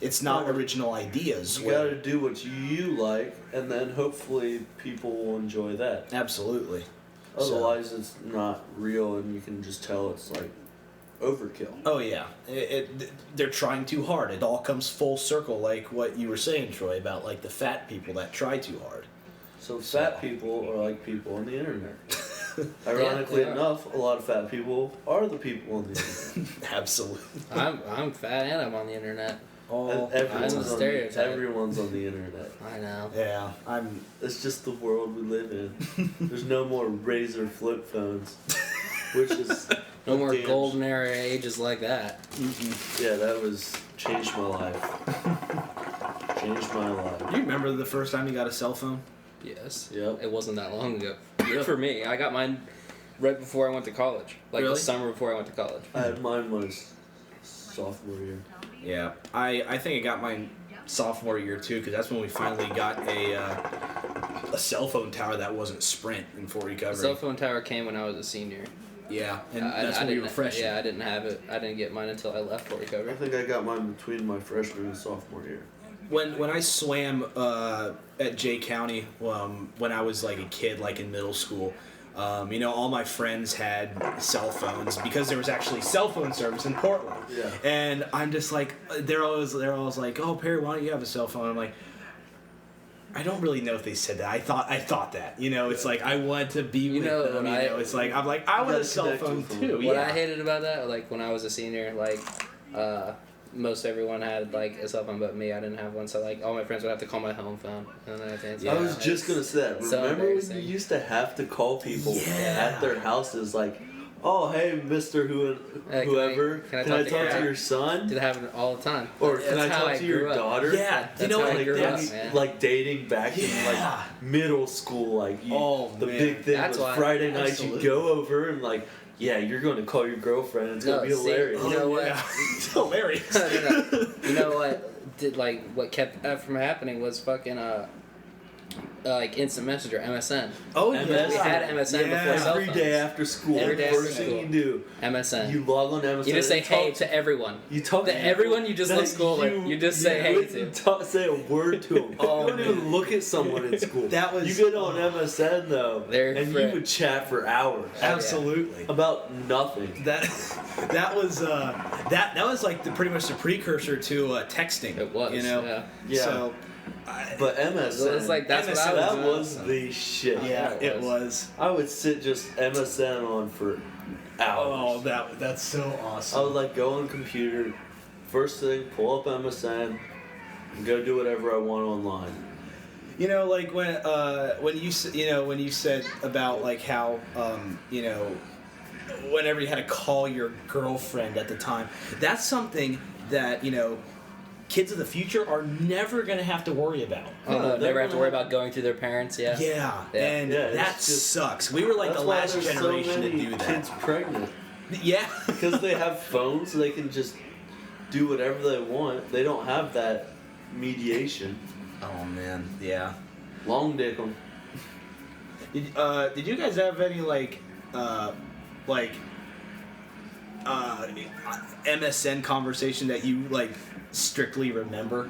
it's not original ideas. You gotta do what you like, and then hopefully people will enjoy that. Absolutely. Otherwise, it's not real, and you can just tell it's like overkill. Oh yeah, they're trying too hard. It all comes full circle, like what you were saying, Troy, about like the fat people that try too hard. So fat people are like people on the internet. Ironically enough, a lot of fat people are the people on the internet. Absolutely. I'm fat and I'm on the internet. And everyone's on the internet. I know. Yeah, It's just the world we live in. There's no more Razor flip phones, which is No more damn golden era ages like that. Yeah, that was changed my life. Changed my life. Do you remember the first time you got a cell phone? Yes. Yep. It wasn't that long ago. Yep. For me, I got mine right before I went to college. Like Really? the summer before I went to college. I had mine was sophomore year. Yeah, I think I got mine sophomore year too, because that's when we finally got a cell phone tower that wasn't Sprint in full The recovery. cell phone tower came when I was a senior. Yeah, and I that's when we didn't- were freshmen. Yeah, I didn't have it. I didn't get mine until I left for I recovery. think I got mine between my freshman and sophomore year. When I swam at Jay County when I was like a kid, like in middle school, all my friends had cell phones because there was actually cell phone service in Portland. Yeah. And I'm just like, they're always like, oh Perry, why don't you have a cell phone? I'm like, I don't really know if they said that. I thought that. It's like I want to be with them. It's like I'm like I want a gotta cell connect phone with them. too. What Yeah. I hated about that, like when I was a senior, like most everyone had like a cell phone, but me, I didn't have one. So like all my friends would have to call my home phone, and then I had to answer. I was it. just gonna say that. So Remember when you embarrassing. used to have to call people Yeah. at their houses like, oh, hey, Mr. Whoever, can I can I talk to talk to your- your son? Did happen all the time. Or can I That's how talk to your grew up. daughter? Yeah, That's how I like, grew up, dating, man. like dating back in Yeah. like middle school, like you, Oh, the man. big thing That's was why- Friday night absolutely. you go over and like, yeah, you're going to call your girlfriend. It's No, gonna be see, hilarious. you know what? Yeah. It's hilarious. No. You know what? What kept that from happening was fucking like instant messenger, MSN. Oh MSN. yeah. We had MSN before cell Every phones. day after school. Every day First after thing school. you do, MSN. you log on MSN. You just say and hey talk to everyone. You talk To everyone you just that look school with, you just say hey wouldn't say a word to them. Oh, you don't even look at someone in school. That was- You get on MSN though, They're and frick. you would chat for hours Absolutely. about nothing. That was that was like pretty much the precursor to texting. It was, you know. yeah. Yeah. So, But MSN, It's like that's what I MSN, was that doing. was the shit. yeah, it it was. was. I would sit just MSN on for Oh, hours. that's so I awesome. would like go on the computer, first thing, pull up MSN, and go do whatever I want online. You know, like when you said about like how you know, whenever you had to call your girlfriend at the time, that's something that, you know, kids of the future are never gonna have to worry about. Oh, no, they're never have to gonna worry have- about going through their parents. Yeah. Yeah, Yeah. and Yeah, it's that just- sucks. We were like That's the why last there's generation so to many do that. kids pregnant. Yeah, Because they have phones, they can just do whatever they want. They don't have that mediation. Oh man, yeah. Long dick 'em. Did you guys have any MSN conversation that you like strictly remember?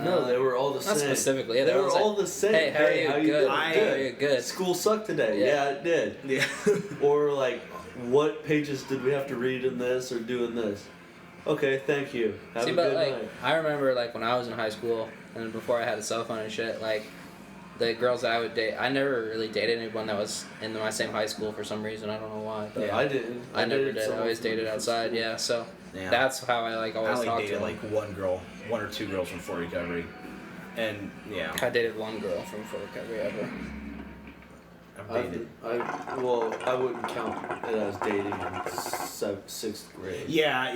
No, they were all the Not same. specifically. Yeah, they were was all like, the same. Hey, how are you? Good. doing? I- How are you? Good. School sucked today. Yeah. Yeah, it did. Yeah. Or like, what pages did we have to read in this or do in this? Okay, thank you. Have See, a but good like, night. I remember like when I was in high school and before I had a cell phone and shit, like the girls I would date, I never really dated anyone that was in my same high school for some reason. I don't know why. But Yeah. I didn't. I never dated did. I someone always from dated different outside. school. Yeah. So Yeah. that's how I like I always only talked to dated them. like one or two girls from Fort Recovery, and yeah, I dated one girl from Fort Recovery ever. I've dated. I wouldn't count it as dating in sixth grade. Yeah.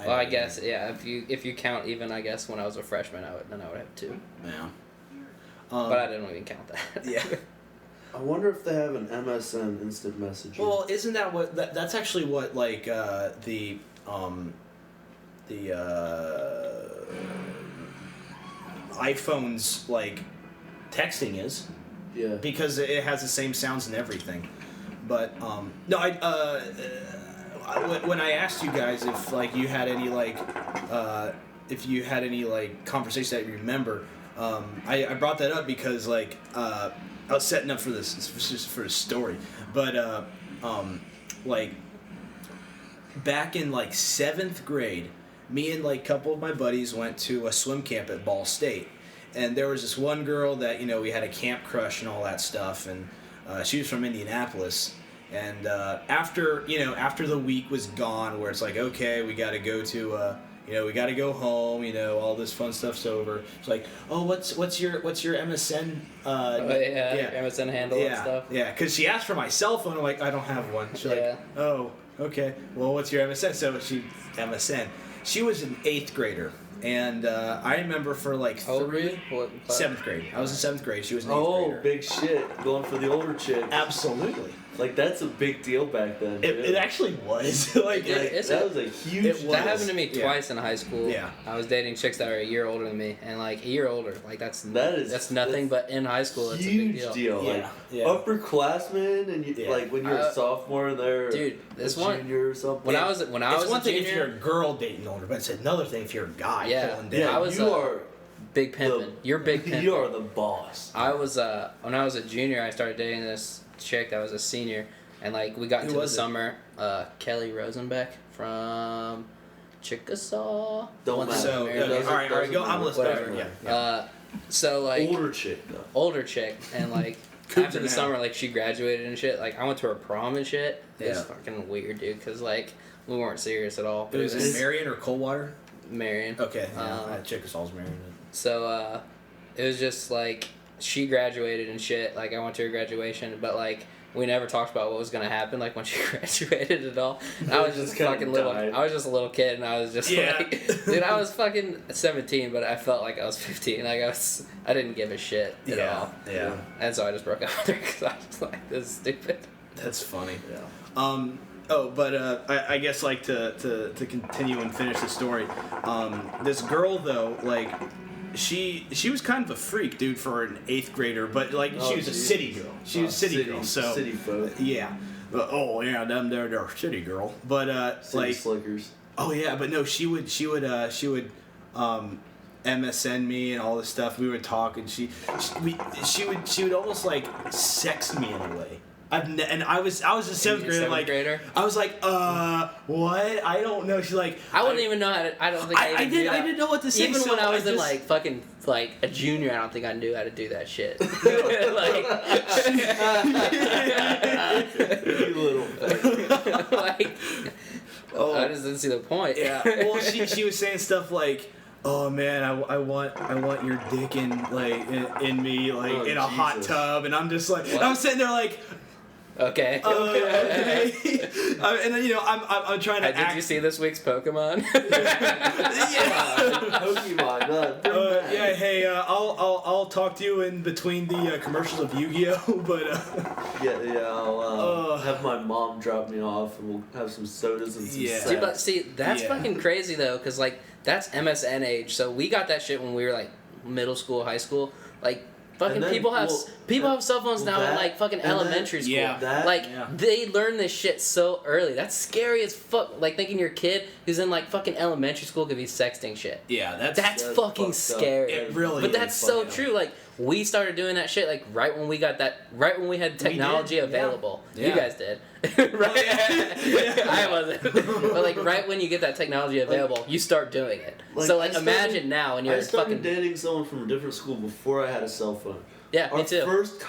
Well, I guess yeah. If you count even I guess when I was a freshman, I would have two. Yeah. But I didn't even count that. Yeah. I wonder if they have an MSN instant messaging. Well, isn't that what that's actually what like the iPhone's like texting is, yeah. because it has the same sounds and everything. But no, when I asked you guys if like you had any like conversations that you remember, I brought that up because like I was setting up for this. This was just for a story, but like back in like 7th grade, me and like a couple of my buddies went to a swim camp at Ball State, and there was this one girl that, you know, we had a camp crush and all that stuff, and she was from Indianapolis. And after the week was gone, where it's like, okay, we got to go to we got to go home, all this fun stuff's over. It's like, oh, what's your MSN? MSN handle and stuff. Yeah, because she asked for my cell phone. I'm like, I don't have one. She's Yeah. like, oh, okay. Well, what's your MSN? So MSN. She was an 8th grader, and I remember for like How old were you? What, 7th grade. I was in 7th grade. She was an 8th Oh, grader. big shit. Going for the older chick. Absolutely. Like, that's a big deal back then. It actually was. like, Yeah, like, it's that a- was a huge it deal. was. That happened to me Yeah. twice in high school. Yeah. I was dating chicks that were a year older than me, and like a year older, like that's nothing. But in high school, it's a big Huge deal. Like, Yeah, yeah. upperclassmen, and you, Yeah. like when you're a sophomore and they're Dude, this a one junior or something. when I was it's a one thing if you're junior, a girl dating older, but it's another thing if you're a guy Yeah. pulling down. yeah, I was, you are big pimping. the- You're big pimping. You are the boss. I was when I was a junior, I started dating this chick that was a senior, and like we got Who into the was it? summer. Kelly Rosenbeck from Chickasaw. Don't One matter. that So, married okay, us. all right, go. I'm listening. Whatever. Yeah. So like Older chick though. older chick, and like Cougar after the now. summer, like she graduated and shit. Like I went to her prom and shit. It was Yeah. fucking weird, dude. Cause like we weren't serious at all. It was in It's- Marion or Coldwater? Marion. Okay, yeah. Um, Chickasaw's Marion. So it was just like she graduated and shit. Like I went to her graduation, but like we never talked about what was gonna happen. Like when she graduated at all. And I was Just just kinda fucking little. died. I was just a little kid, and I was just Yeah. like, dude, I was fucking 17, but I felt like I was 15. Like I didn't give a shit at all. Yeah. And so I just broke up with her because I was like, this is stupid. That's funny. Yeah. I guess like to continue and finish the story. This girl though, like she was kind of a freak, dude, for an 8th grader, but like Oh, she was a geez. city girl. She was a city girl, so city folk, yeah. But, oh yeah, them they're city girl. But city like slickers. oh yeah, but no, she would MSN me and all this stuff. We would talk, and she would almost like sext me in a way. And I was a 7th grader. Seventh Like grader? I was like, what? I don't know. She's like, I wouldn't even know how to. I don't think I, even knew that. I didn't know what to say. Even so when I was in just- like fucking like a junior, I don't think I knew how to do that shit. like, You little fuck. like, Oh. I just didn't see the point. Yeah. Well, she was saying stuff like, "Oh man, I want your dick in in me like Oh, in a hot Jesus. tub," and I'm just like, What? and I'm sitting there like, Okay. okay. And then I'm trying to Did act. you see this week's Pokemon? Yeah. Pokemon, bring back. Yeah. Hey, I'll talk to you in between the commercials of Yu-Gi-Oh. But Yeah, I'll have my mom drop me off, and we'll have some sodas and some Yeah. sex. See, but see, that's Yeah. fucking crazy though, cause like that's MSN age. So we got that shit when we were like middle school, high school. Like fucking And then, people have cell phones well, now in that- like fucking and then- elementary school. Yeah. That- Like Yeah. they learn this shit so early. That's scary as fuck. Like thinking your kid who's in like fucking elementary school could be sexting shit. yeah, That's That's fucking fucked up. scary. It really But is that's so fucked up. true. Like we started doing that shit like right when we got that. Right when we had technology yeah. available. Yeah. You guys did. right? Yeah. I wasn't. But like right when you get that technology available, you start doing it. So like I started- imagine now when you're I started fucking dating someone from a different school before I had a cell phone. yeah, Our me too. first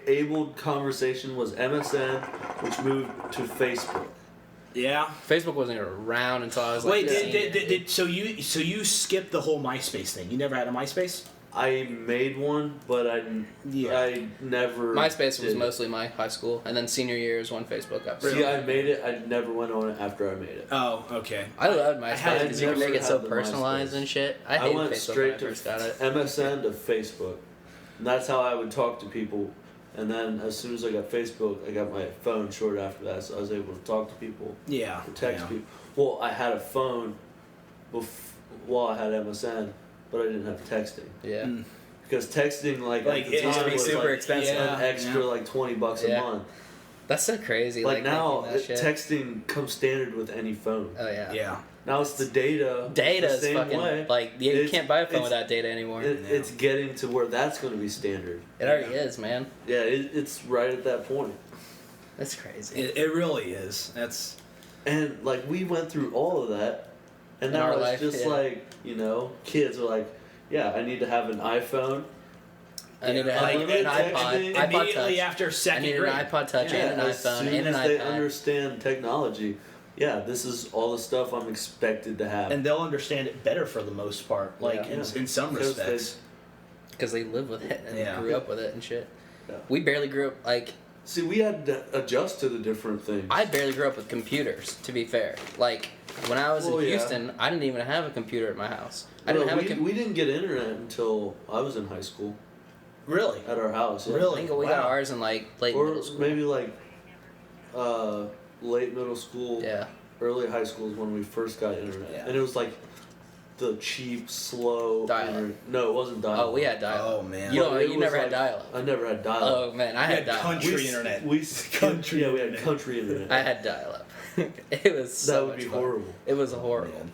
abled conversation was MSN, which moved to Facebook. Yeah. Facebook wasn't around until I was like. Wait, a senior. did so you skipped the whole MySpace thing? You never had a MySpace? I made one, but I never. MySpace was did it. mostly my high school, and then senior year is when Facebook got. See, I made it. I never went on it after I made it. Oh, okay. I loved I MySpace had because you could never make it so had the personalized MySpace. and shit. I I hated went Facebook straight when I to first got it. MSN to Facebook. And that's how I would talk to people. And then as soon as I got Facebook, I got my phone short after that, so I was able to talk to people, Yeah. or text yeah. people. Well, I had a phone while I had MSN, but I didn't have texting. Yeah. Mm. Because texting, like Like, at the it used to time, be was super like expensive. an extra Yeah. like $20 a Yeah. month. That's so crazy. Like now, making that shit. texting comes standard with any phone. Oh yeah. Yeah. Now it's the data. Data the is same fucking way. like yeah, you It's- can't buy a phone it's- without data anymore. It's getting to where that's going to be standard. It already is, man. Yeah, it's right at that point. That's crazy. It really is. That's And like we went through all of that, and In now our it's life, just yeah. like kids are like, yeah, I need to have an iPhone. I need to have like, an unlimited iPod. texting. iPod immediately Touch. after I second need grade. an iPod Touch Yeah, and an as iPhone soon and an as they iPad. understand technology, yeah, this is all the stuff I'm expected to have. And they'll understand it better for the most part, like Yeah. in some Because they- respects. Because they live with it and Yeah. grew up with it and shit. Yeah. We barely grew up like See, we had to adjust to the different things. I barely grew up with computers. To be fair, like when I was Well, in yeah. Houston, I didn't even have a computer at my house. I didn't have a computer. we didn't get internet until I was in high school Really? at our house. Yeah. Really? I think we got Wow. ours in like late Or middle school. maybe like late middle school. Yeah. Early high school is when we first got internet, Yeah. and it was like the cheap, slow Dial-up. internet. No, it wasn't dial-up. Oh, we had dial-up. Oh man. You don't. It You was never like- had dial-up. I never had dial-up. Oh man, I You had had dial-up. country We- internet. Country. Yeah, we had internet. country internet. I had dial-up. It was so that would much be fun. horrible. It was horrible. Man.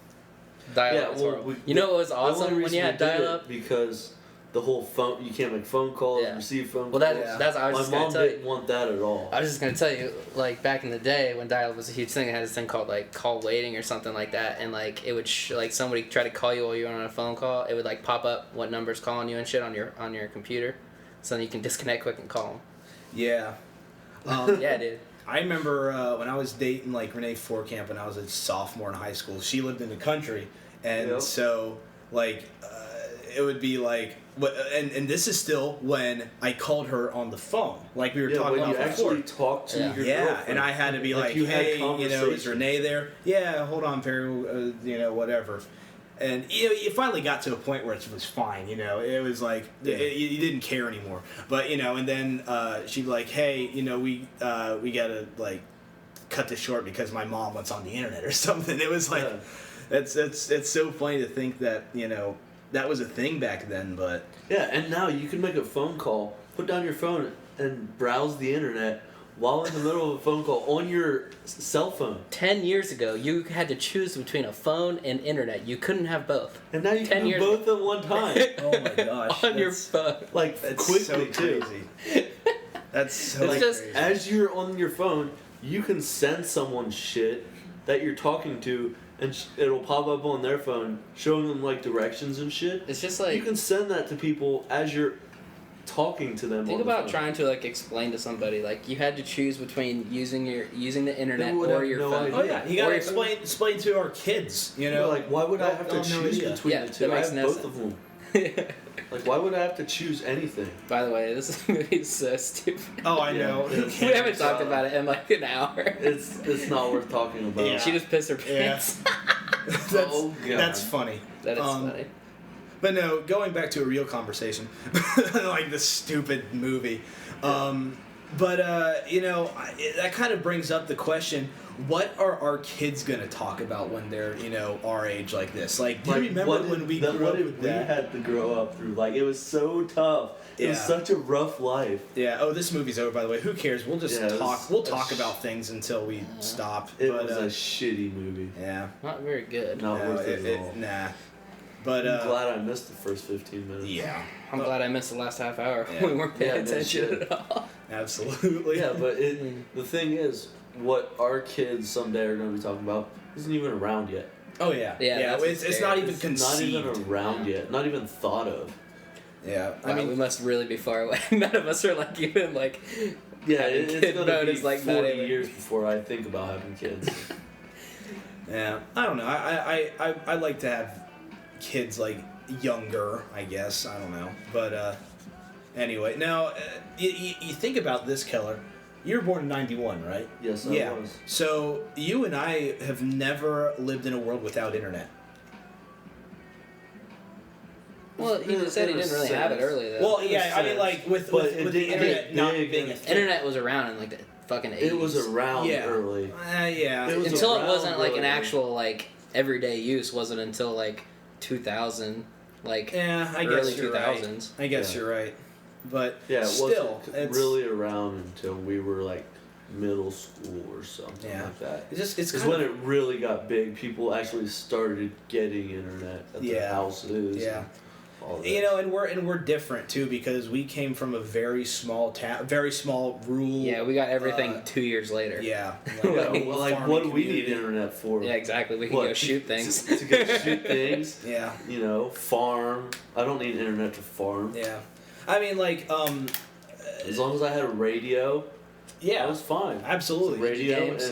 Dial-up Yeah, was well, horrible. we- You know what was The only awesome when reason you we had did it dial-up? because the whole phone, you can't make phone calls, Yeah. receive phone Well, calls. that's I was My just gonna mom tell you. didn't want that at all. I was just gonna tell you, like back in the day when dial-up was a huge thing, it had this thing called like call waiting or something like that, and like it would like somebody try to call you while you were on a phone call, it would like pop up what number's calling you and shit on your computer, so then you can disconnect quick and call them. Yeah. Yeah, dude. I remember when I was dating like Renee Forkamp when I was a sophomore in high school. She lived in the country, and Yep. so like it would be like, and this is still when I called her on the phone, like we were Yeah, talking when you about before. actually talk to Yeah. your Yeah, girlfriend. and I had to be like, you had hey, is conversations. Renee there? Yeah, hold on, Perry, whatever. And you finally got to a point where it was fine, it was like, Yeah. you didn't care anymore. But, and then she'd be like, hey, we gotta, like, cut this short because my mom wants on the internet or something. It was like, Yeah. it's so funny to think that, that was a thing back then, but Yeah, and now you can make a phone call, put down your phone, and browse the internet while in the middle of a phone call on your cell phone. 10 years ago, you had to choose between a phone and internet. You couldn't have both. And now you 10 can do years both at one time. oh my gosh, On your phone. Like, that's quickly, so too. crazy. That's so It's just- crazy. As you're on your phone, you can send someone shit that you're talking to, and it'll pop up on their phone, showing them, like, directions and shit. It's just You like, can send that to people as you're talking to them. think on the about phone. trying to like explain to somebody, like you had to choose between using the internet They would or have your no phone. idea. Oh yeah, you Or gotta your- explain to our kids, you know, Like, why would I have to they'll no choose idea. between Yeah, the two? that I makes have no both sense. of them. Like, why would I have to choose anything? By the way, this movie is so stupid. Oh, I know. Yeah. We haven't talked about it in like an hour. It's not worth talking about. Yeah. She just pissed her Yeah. pants. that's, Oh, God. that's funny. That is funny. But no, going back to a real conversation, like this stupid movie. You know, that kind of brings up the question: what are our kids gonna talk about when they're, you know, our age like this? Like, do you remember what when did- we that- grew what up did with we that? had to grow up through? Like, it was so tough. It was Yeah. such a rough life. Yeah. Oh, this movie's over. By the way, who cares? We'll just Yeah, it was talk. We'll a talk about things until we stop. It but, was a shitty movie. yeah. Not very good. Not No, worth it at all. nah. But I'm glad I missed the first 15 minutes. yeah, I'm glad I missed the last half hour. Yeah. We weren't paying Yeah, no attention shit. at all. absolutely. Yeah, but the thing is, what our kids someday are going to be talking about isn't even around yet. Oh yeah. Yeah, Yeah. that's It's not even It's conceived. not even around yet. Not even thought of. Yeah. Wow, we must really be far away. None of us are like even like. Yeah, Having it's kid going to mode be is like not 40 even- years before I think about having kids. Yeah, I don't know. I like to have kids like younger, I guess. I don't know, but anyway. Now, you think about this, Keller. You were born in '91, right? Yes, I Yeah. was. So you and I have never lived in a world without internet. Well, he just said he In a didn't really have it sense. early though. Well, in a yeah. I mean, sense, like with but with, it with the didn't internet get not big being a thing. Internet was around in like the fucking 80s. It was around Yeah. early. Yeah. It was until it around wasn't like an early. actual like everyday use. Wasn't until like 2000, like Yeah, I early guess you're right. 2000s. I guess Yeah. you're right. But Yeah, it still, wasn't it's really around until we were like middle school or something Yeah. like that. it's Because kind when of, it really got big, people actually started getting internet at their Yeah. houses. Yeah. and all that. you know, and we're different too because we came from a very small town, very small rural. Yeah, we got everything Uh, 2 years later. Yeah. Yeah, like, well, like, farming what do we need community. internet for? Yeah, exactly. We can What, go shoot things. To go shoot things, Yeah. you know, farm. I don't need internet to farm. Yeah. I mean, like, As long as I had a radio, yeah, I was fine. absolutely. Radio games.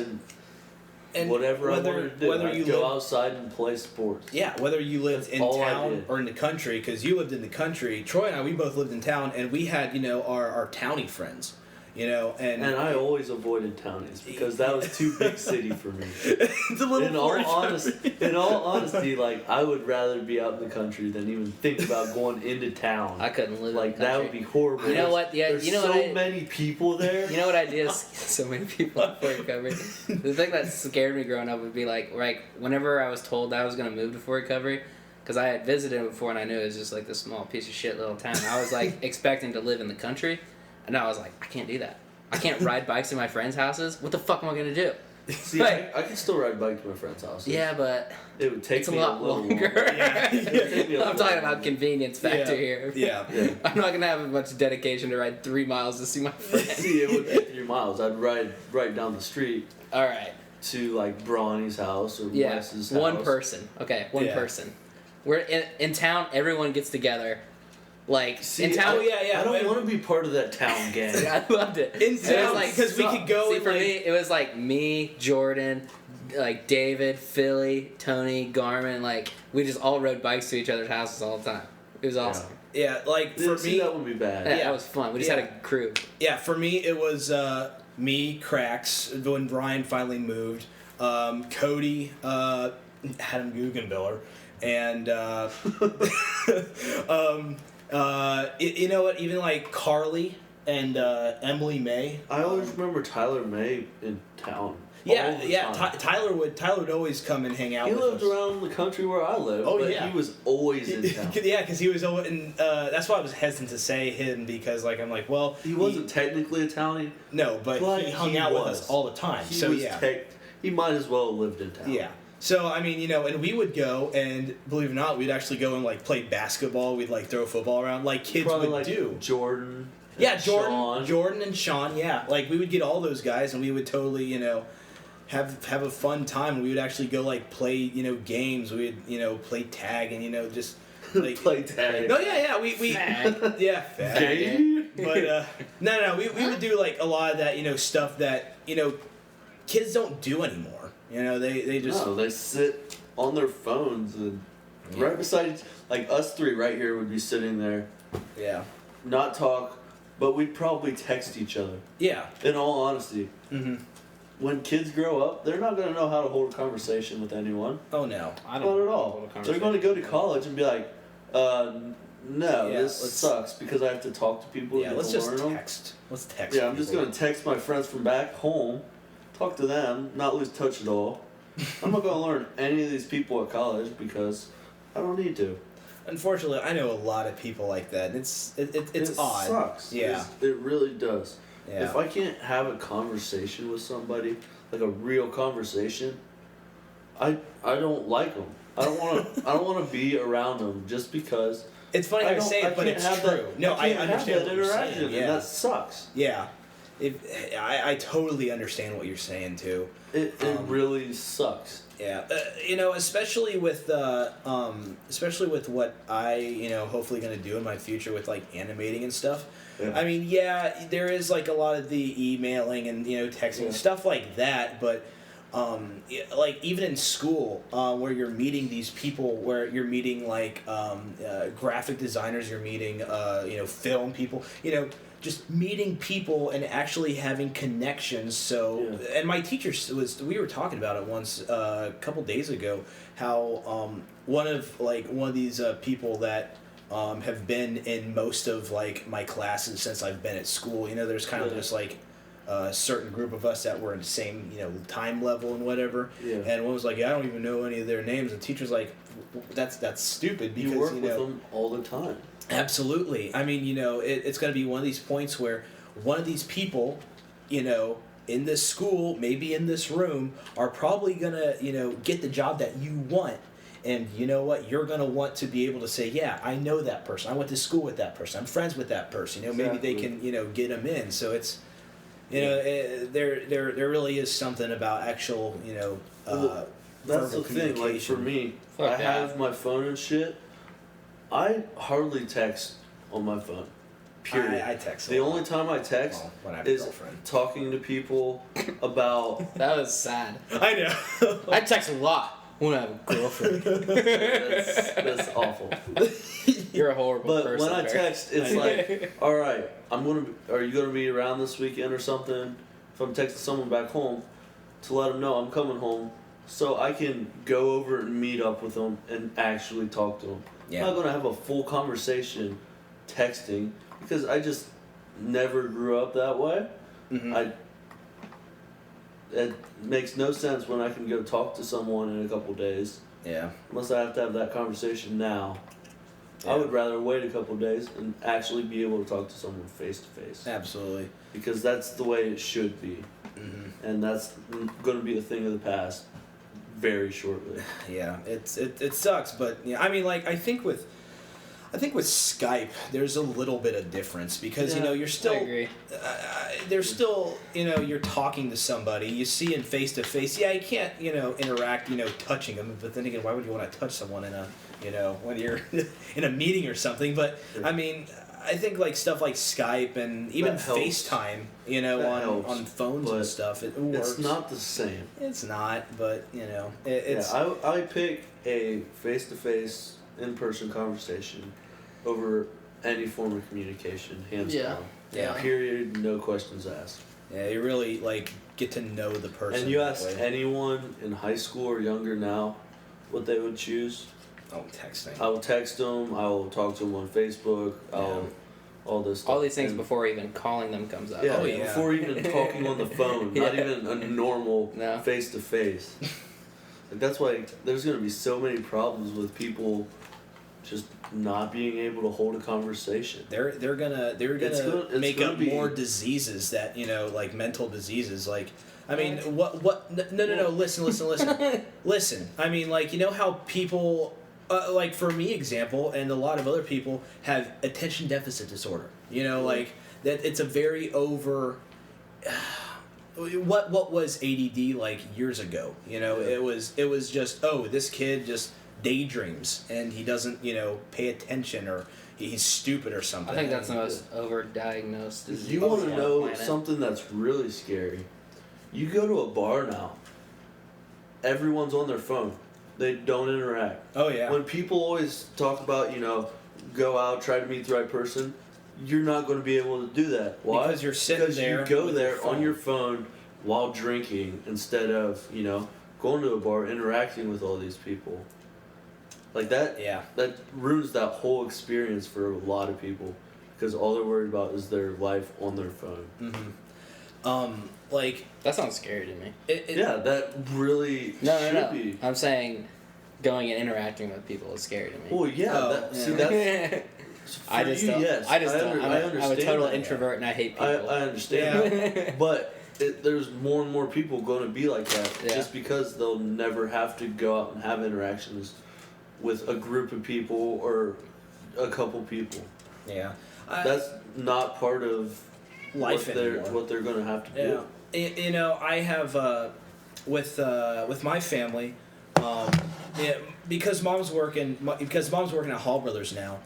and whatever I whether, wanted to do. whether I'd you go live, outside and play sports. yeah, whether you lived That's in all I town did. or in the country, because you lived in the country. Troy and I, we both lived in town, and we had, you know, our townie friends, you know, and And I always avoided townies because that was too big city for me. it's a little In all honesty, like I would rather be out in the country than even think about going into town. I couldn't live Like in the that country. would be horrible. You know what? Yeah, There's you know so what I- many people there. You know what I did? So many people in Fort Recovery. The thing that scared me growing up would be like whenever I was told I was gonna move to Fort Recovery, because I had visited it before and I knew it was just like this small piece of shit little town. I was like expecting to live in the country, and I was like, I can't do that. I can't ride bikes to my friends' houses. What the fuck am I gonna do? See, Like- I can still ride a bike to my friend's house. Yeah, but It would take it's a me lot little longer. Yeah. It would take me a I'm little talking about longer. convenience factor here. Yeah. Yeah. I'm not gonna have as much dedication to ride 3 miles to see my friend. See, it would be 3 miles. I'd ride right down the street All right. to like Bronny's house or Yeah. Wes's house. One person. Okay, one Yeah. person. We're in town. Everyone gets together. Like See, in town. Oh, yeah. I don't want to be part of that town gang. I loved it. In It was town, like, because we could go See, and, for like- me, it was like me, Jordan, like David, Philly, Tony, Garmin. Like we just all rode bikes to each other's houses all the time. It was awesome. Yeah, like Yeah, for see, me, that would be bad. Yeah, Yeah. that was fun. We just had a crew. yeah, for me it was me, Cracks, when Brian finally moved, Cody, Adam Guggenbiller, and you know what? Even like Carly, and Emily May. I always remember Tyler May in town. Yeah, all the yeah. time. Tyler would always come and hang out He with lived us. around the country where I live. Oh, but yeah. he was always in town. Yeah, because he was always, and that's why I was hesitant to say him, because like I'm like, well, He wasn't technically Italian. no, but he hung out with us all the time. He So was yeah, he might as well have lived in town. yeah. So I mean, and we would go, and believe it or not, we'd actually go and like play basketball. We'd like throw football around like kids Probably would like do. Jordan. Yeah, and Jordan, Sean. Jordan and Sean. Yeah, like we would get all those guys, and we would totally, have a fun time. We would actually go like play, games. We would, play tag, and just like Play tag. No, yeah, we Fag. yeah, fag. Game? But no, we would do like a lot of that, stuff that kids don't do anymore. They just No, they sit on their phones and Yeah. right beside, like us three right here would be sitting there, yeah, not talk, but we'd probably text each other. yeah. In all honesty, Mm-hmm. when kids grow up, they're not going to know how to hold a conversation with anyone. Oh no. I Not don't at all. They're going to go to college and be like, no, Yeah, this sucks because I have to talk to people Yeah, and let's get just to learn them. text. Let's text. Yeah, I'm just people. going to text my friends from back home, talk to them, not lose touch at all. I'm not going to learn any of these people at college because I don't need to. Unfortunately, I know a lot of people like that. And it's It odd. sucks. Yeah. It really does. Yeah. If I can't have a conversation with somebody, like a real conversation, I don't like them. I don't want to be around them just because. It's funny how you don't- say I it, but can't it's have true. that- No, I can't have understand that what you're interaction, saying. and Yeah. that sucks. Yeah. I totally understand what you're saying too. It really sucks. Yeah, especially with what I hopefully gonna do in my future with like animating and stuff. Yeah. I mean, yeah, there is like a lot of the emailing and texting Yeah. stuff like that, but like even in school, where you're meeting these people, where you're meeting like graphic designers, you're meeting film people, just meeting people and actually having connections. So, Yeah. and my teacher we were talking about it once a couple days ago, how one of these people that have been in most of like my classes since I've been at school. There's kind of Yeah. just like a certain group of us that were in the same time level and whatever. Yeah. And one was like, I don't even know any of their names. And the teacher's like, that's stupid because You work with them all the time. Absolutely. I mean, it's going to be one of these points where one of these people, in this school, maybe in this room, are probably going to, get the job that you want. And you know what? You're going to want to be able to say, yeah, I know that person. I went to school with that person. I'm friends with that person. Maybe they can, get them in. So it's, there really is something about actual, Well, that's verbal the thing. Like for communication. me, Fuck I yeah. have my phone and shit. I hardly text on my phone. Period. I text. The only time I text when I have a is girlfriend. talking to people about. That was sad. I know. I text a lot when I have a girlfriend. that's awful. You're a horrible But person. when I Bear. text, it's like, all right, are you gonna be around this weekend or something? If I'm texting someone back home, to let them know I'm coming home, so I can go over and meet up with them and actually talk to them. Yeah. I'm not gonna have a full conversation texting because I just never grew up that way. Mhm. It makes no sense when I can go talk to someone in a couple days, Yeah. unless I have to have that conversation now. Yeah. I would rather wait a couple days and actually be able to talk to someone face to face, Absolutely. because that's the way it should be, and that's going to be a thing of the past very shortly. Yeah, it sucks, but yeah, I mean, like I think with Skype, there's a little bit of difference because Yeah, you're still I agree. there's still you're talking to somebody, you see him face to face. Yeah, you can't interact touching them, but then again, why would you want to touch someone in a when you're in a meeting or something? But I mean, I think like stuff like Skype and even That helps. FaceTime, That helps, on phones and but stuff, it works. It's not the same. It's not, but it's Yeah, I pick a face-to-face, in-person conversation over any form of communication, hands Yeah. down. Yeah. Period. No questions asked. yeah, you really like get to know the person. And you that ask way. anyone in high school or younger now what they would choose. Oh, texting. I will text them. I will talk to them on Facebook. all this stuff. All these things And- before even calling them comes up. Yeah, Oh, yeah. before even talking on the phone, not Yeah. even a normal No. face to face. Like that's why there's gonna be so many problems with people just not being able to hold a conversation. They're gonna it's make gonna up be- more diseases that like mental diseases. Like, I mean, what? No. Listen. Listen. I mean, like, you know how people, like for me, example, and a lot of other people have attention deficit disorder. You know, like that. It's a very over. What was ADD like years ago? You know, Yeah. it was just, oh, this kid just daydreams and he doesn't pay attention, or he's stupid or something. I think that's the most overdiagnosed disease. You want on to the know planet. something that's really scary? You go to a bar now. Everyone's on their phone. They don't interact. Oh yeah. When people always talk about, go out, try to meet the right person, you're not going to be able to do that. Why? Because you're sitting because there you go with there your phone. on your phone while drinking instead of, going to a bar, interacting with all these people. Like that, Yeah. that ruins that whole experience for a lot of people because all they're worried about is their life on their phone. Mm-hmm. Like That sounds scary to me. Yeah, that really No, should be. I'm saying going and interacting with people is scary to me. Well, yeah, Oh, see, yeah. that's for I just you, don't. yes. I just don't. I I'm understand a total that. introvert and I hate people. I understand, but there's more and more people going to be like that Yeah. just because they'll never have to go out and have interactions with a group of people or a couple people. yeah. That's not part of Life anymore. what they're going to have to Yeah. do. I have with my family, because mom's working at Hall Brothers now.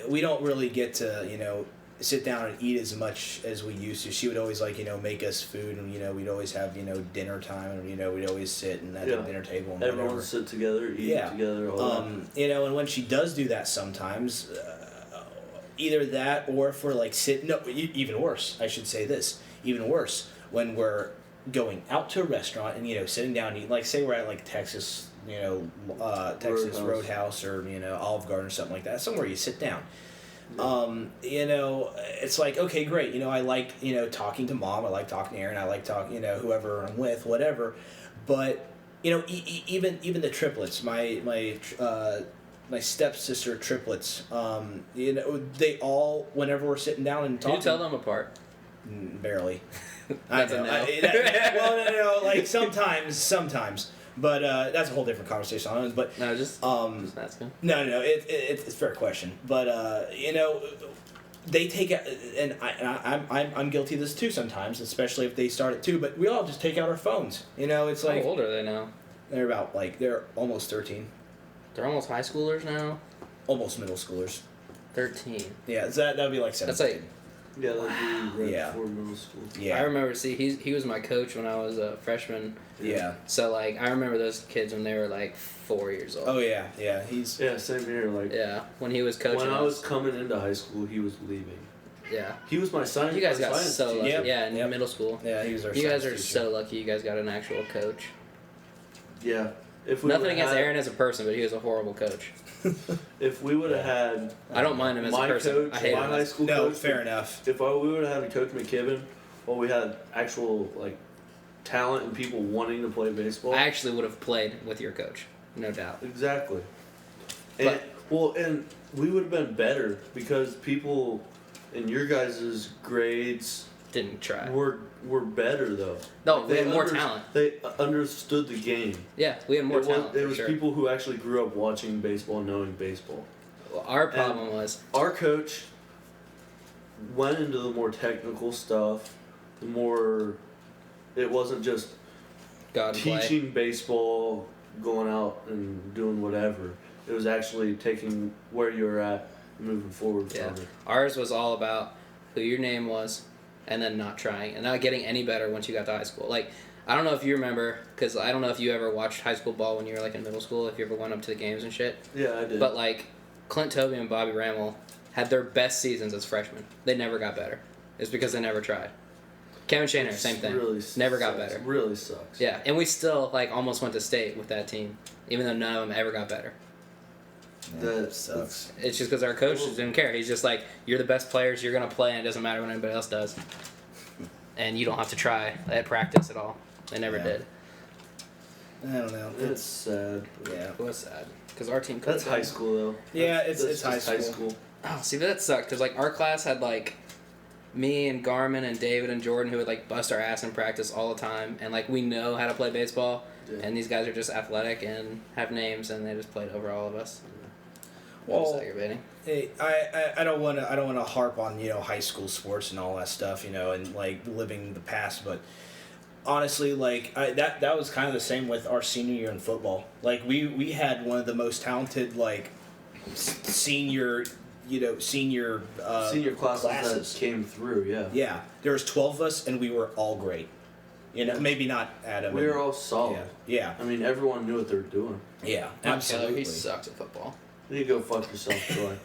We don't really get to sit down and eat as much as we used to. She would always make us food, and we'd always have dinner time, and we'd always sit and at the Yeah. dinner table and Everyone whatever. sit together, eat Yeah. together. All that. And when she does do that sometimes, either that or if we're even worse, I should say this, even worse, when we're going out to a restaurant and sitting down and eating, like say we're at Texas, Texas Roadhouse or Olive Garden or something like that, somewhere you sit down. It's like, okay, great. I like, talking to mom. I like talking to Aaron. I like talking, whoever I'm with, whatever. But, even the triplets, my stepsister triplets, they all, whenever we're sitting down and Can talking. you tell them apart? Barely. That's I a know. no. Well, no, like sometimes. But that's a whole different conversation on it. But No, just asking. no, it's a fair question. But they take out, and I'm guilty of this too sometimes, especially if they start it too. But we all just take out our phones. It's like How old are they now? they're almost 13, They're almost high schoolers now. almost middle schoolers. 13. Yeah, so that would be like 17. That's like. Yeah, that'd be right Yeah. before middle school. Yeah. I remember. See, he was my coach when I was a freshman. Yeah. So I remember those kids when they were 4 years old. Oh yeah. He's. Yeah, same here. Like Yeah, when he was coaching when I us. was coming into high school, he was leaving. Yeah. He was my science. You guys my got science so teacher. lucky. Yep. Yeah, in Yep. middle school. Yeah, he was our. You guys science are teacher. so lucky. You guys got an actual coach. Yeah. If we Nothing would've against had- Aaron as a person, but he was a horrible coach. If we would have had I don't mind him as a my person. coach, I hate my him. high As, school No, coach, fair enough. If we would have had a Coach McKibben, we had actual talent and people wanting to play baseball. I actually would have played with your coach, no doubt. Exactly. And and we would have been better because people in your guys' grades Didn't try. were better though. No, we They had more talent. They understood the game. Yeah, we had more talent. It for was sure. people who actually grew up watching baseball, knowing baseball. Well, our problem was Our coach went into the more technical stuff, the more. It wasn't just God play. teaching baseball, going out and doing whatever. It was actually taking where you were at, moving forward Yeah. from it. Ours was all about who your name was, and then not trying and not getting any better once you got to high school. I don't know if you remember, because I don't know if you ever watched high school ball when you were in middle school. If you ever went up to the games and shit. Yeah, I did. But Clint Tobey and Bobby Ramel had their best seasons as freshmen. They never got better. It's because they never tried. Kevin Shaner, same thing. Really Never got sucks. better. Really sucks. Yeah, and we still almost went to state with that team, even though none of them ever got better. That sucks. It's just because our coaches didn't care. He's just like, you're the best players, you're going to play, and it doesn't matter what anybody else does. And you don't have to try at practice at all. They never did. I don't know. It's sad. Yeah, it was sad. Because our team That's high school though. Yeah, That's it's high just school. Oh, see, but that sucked. Because, like, our class had, like, me and Garmin and David and Jordan who would, like, bust our ass in practice all the time. And, like, we know how to play baseball. Yeah. And these guys are just athletic and have names, and they just played over all of us. Well, It was aggravating. Hey, I don't want to harp on high school sports and all that stuff and like living the past, but honestly, like that was kind of the same with our senior year in football. Like we had one of the most talented like senior Senior classes that came through. Yeah. Yeah, there was 12 of us and we were all great. Maybe not Adam. We were all solid. Yeah. I mean, everyone knew what they were doing. Yeah, Keller, absolutely. he sucks at football. You go fuck yourself, Troy.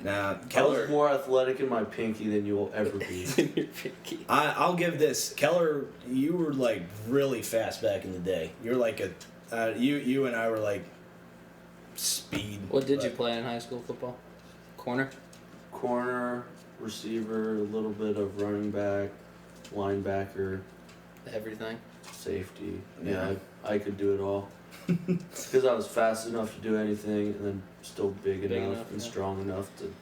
Nah, I Keller. was more athletic in my pinky than you will ever be. I'll give this Keller. You were like really fast back in the day. You're like you and I were like speed. What did you play in high school football? Corner? Corner, receiver, a little bit of running back, linebacker, Everything. safety. Yeah. Yeah, I could do it all. Because I was fast enough to do anything, and then still big enough and yeah. strong enough to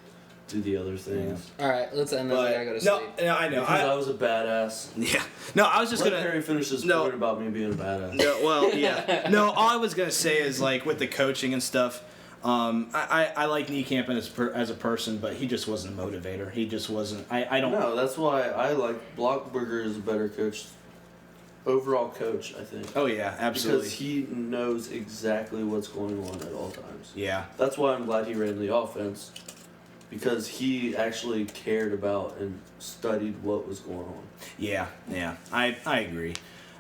do the other things. Alright, let's end this. I gotta go to no, sleep. no, I know. Because I was a badass. Yeah. No, I was just Let gonna. Harry finish his No. point about me being a badass. No, well, yeah. No, all I was gonna say is like with the coaching and stuff. I like Niekamp as a person, but he just wasn't a motivator. He just wasn't. I don't. No, that's why I like Blockberger is a better coach. Overall coach, I think. Oh yeah, absolutely. Because he knows exactly what's going on at all times. Yeah. That's why I'm glad he ran the offense. Because he actually cared about and studied what was going on. Yeah. Yeah. I agree.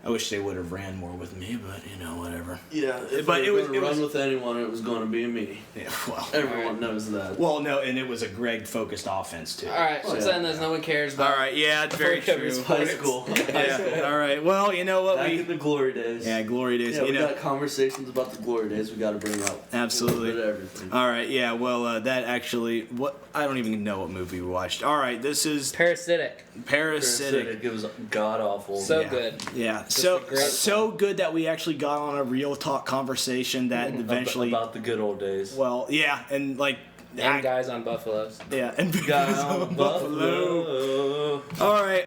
I wish they would have ran more with me, but whatever. Yeah, if But they it were was- gonna it run was- with anyone, it was going to be me. Yeah. Well. Everyone knows that. Well, no, and it was a Greg focused offense too. Alright, Oh, let's yeah. end this. No one cares about All right. Yeah, it's very Before we true. cover High school. Yeah. All right. Well, you know what Back in the glory days. Yeah, glory days. Yeah, we got conversations about the glory days we got to bring up. Absolutely. A little bit of everything. All right. Yeah. Well, that actually. I don't even know what movie we watched. All right. This is Parasitic. Parasitic. It was god awful. So Yeah. good. Yeah. a So great so good that we actually got on a real talk conversation that eventually. about the good old days. Well, yeah, and like. And guys on Buffaloes. Yeah, and Got on Buffalo. All right.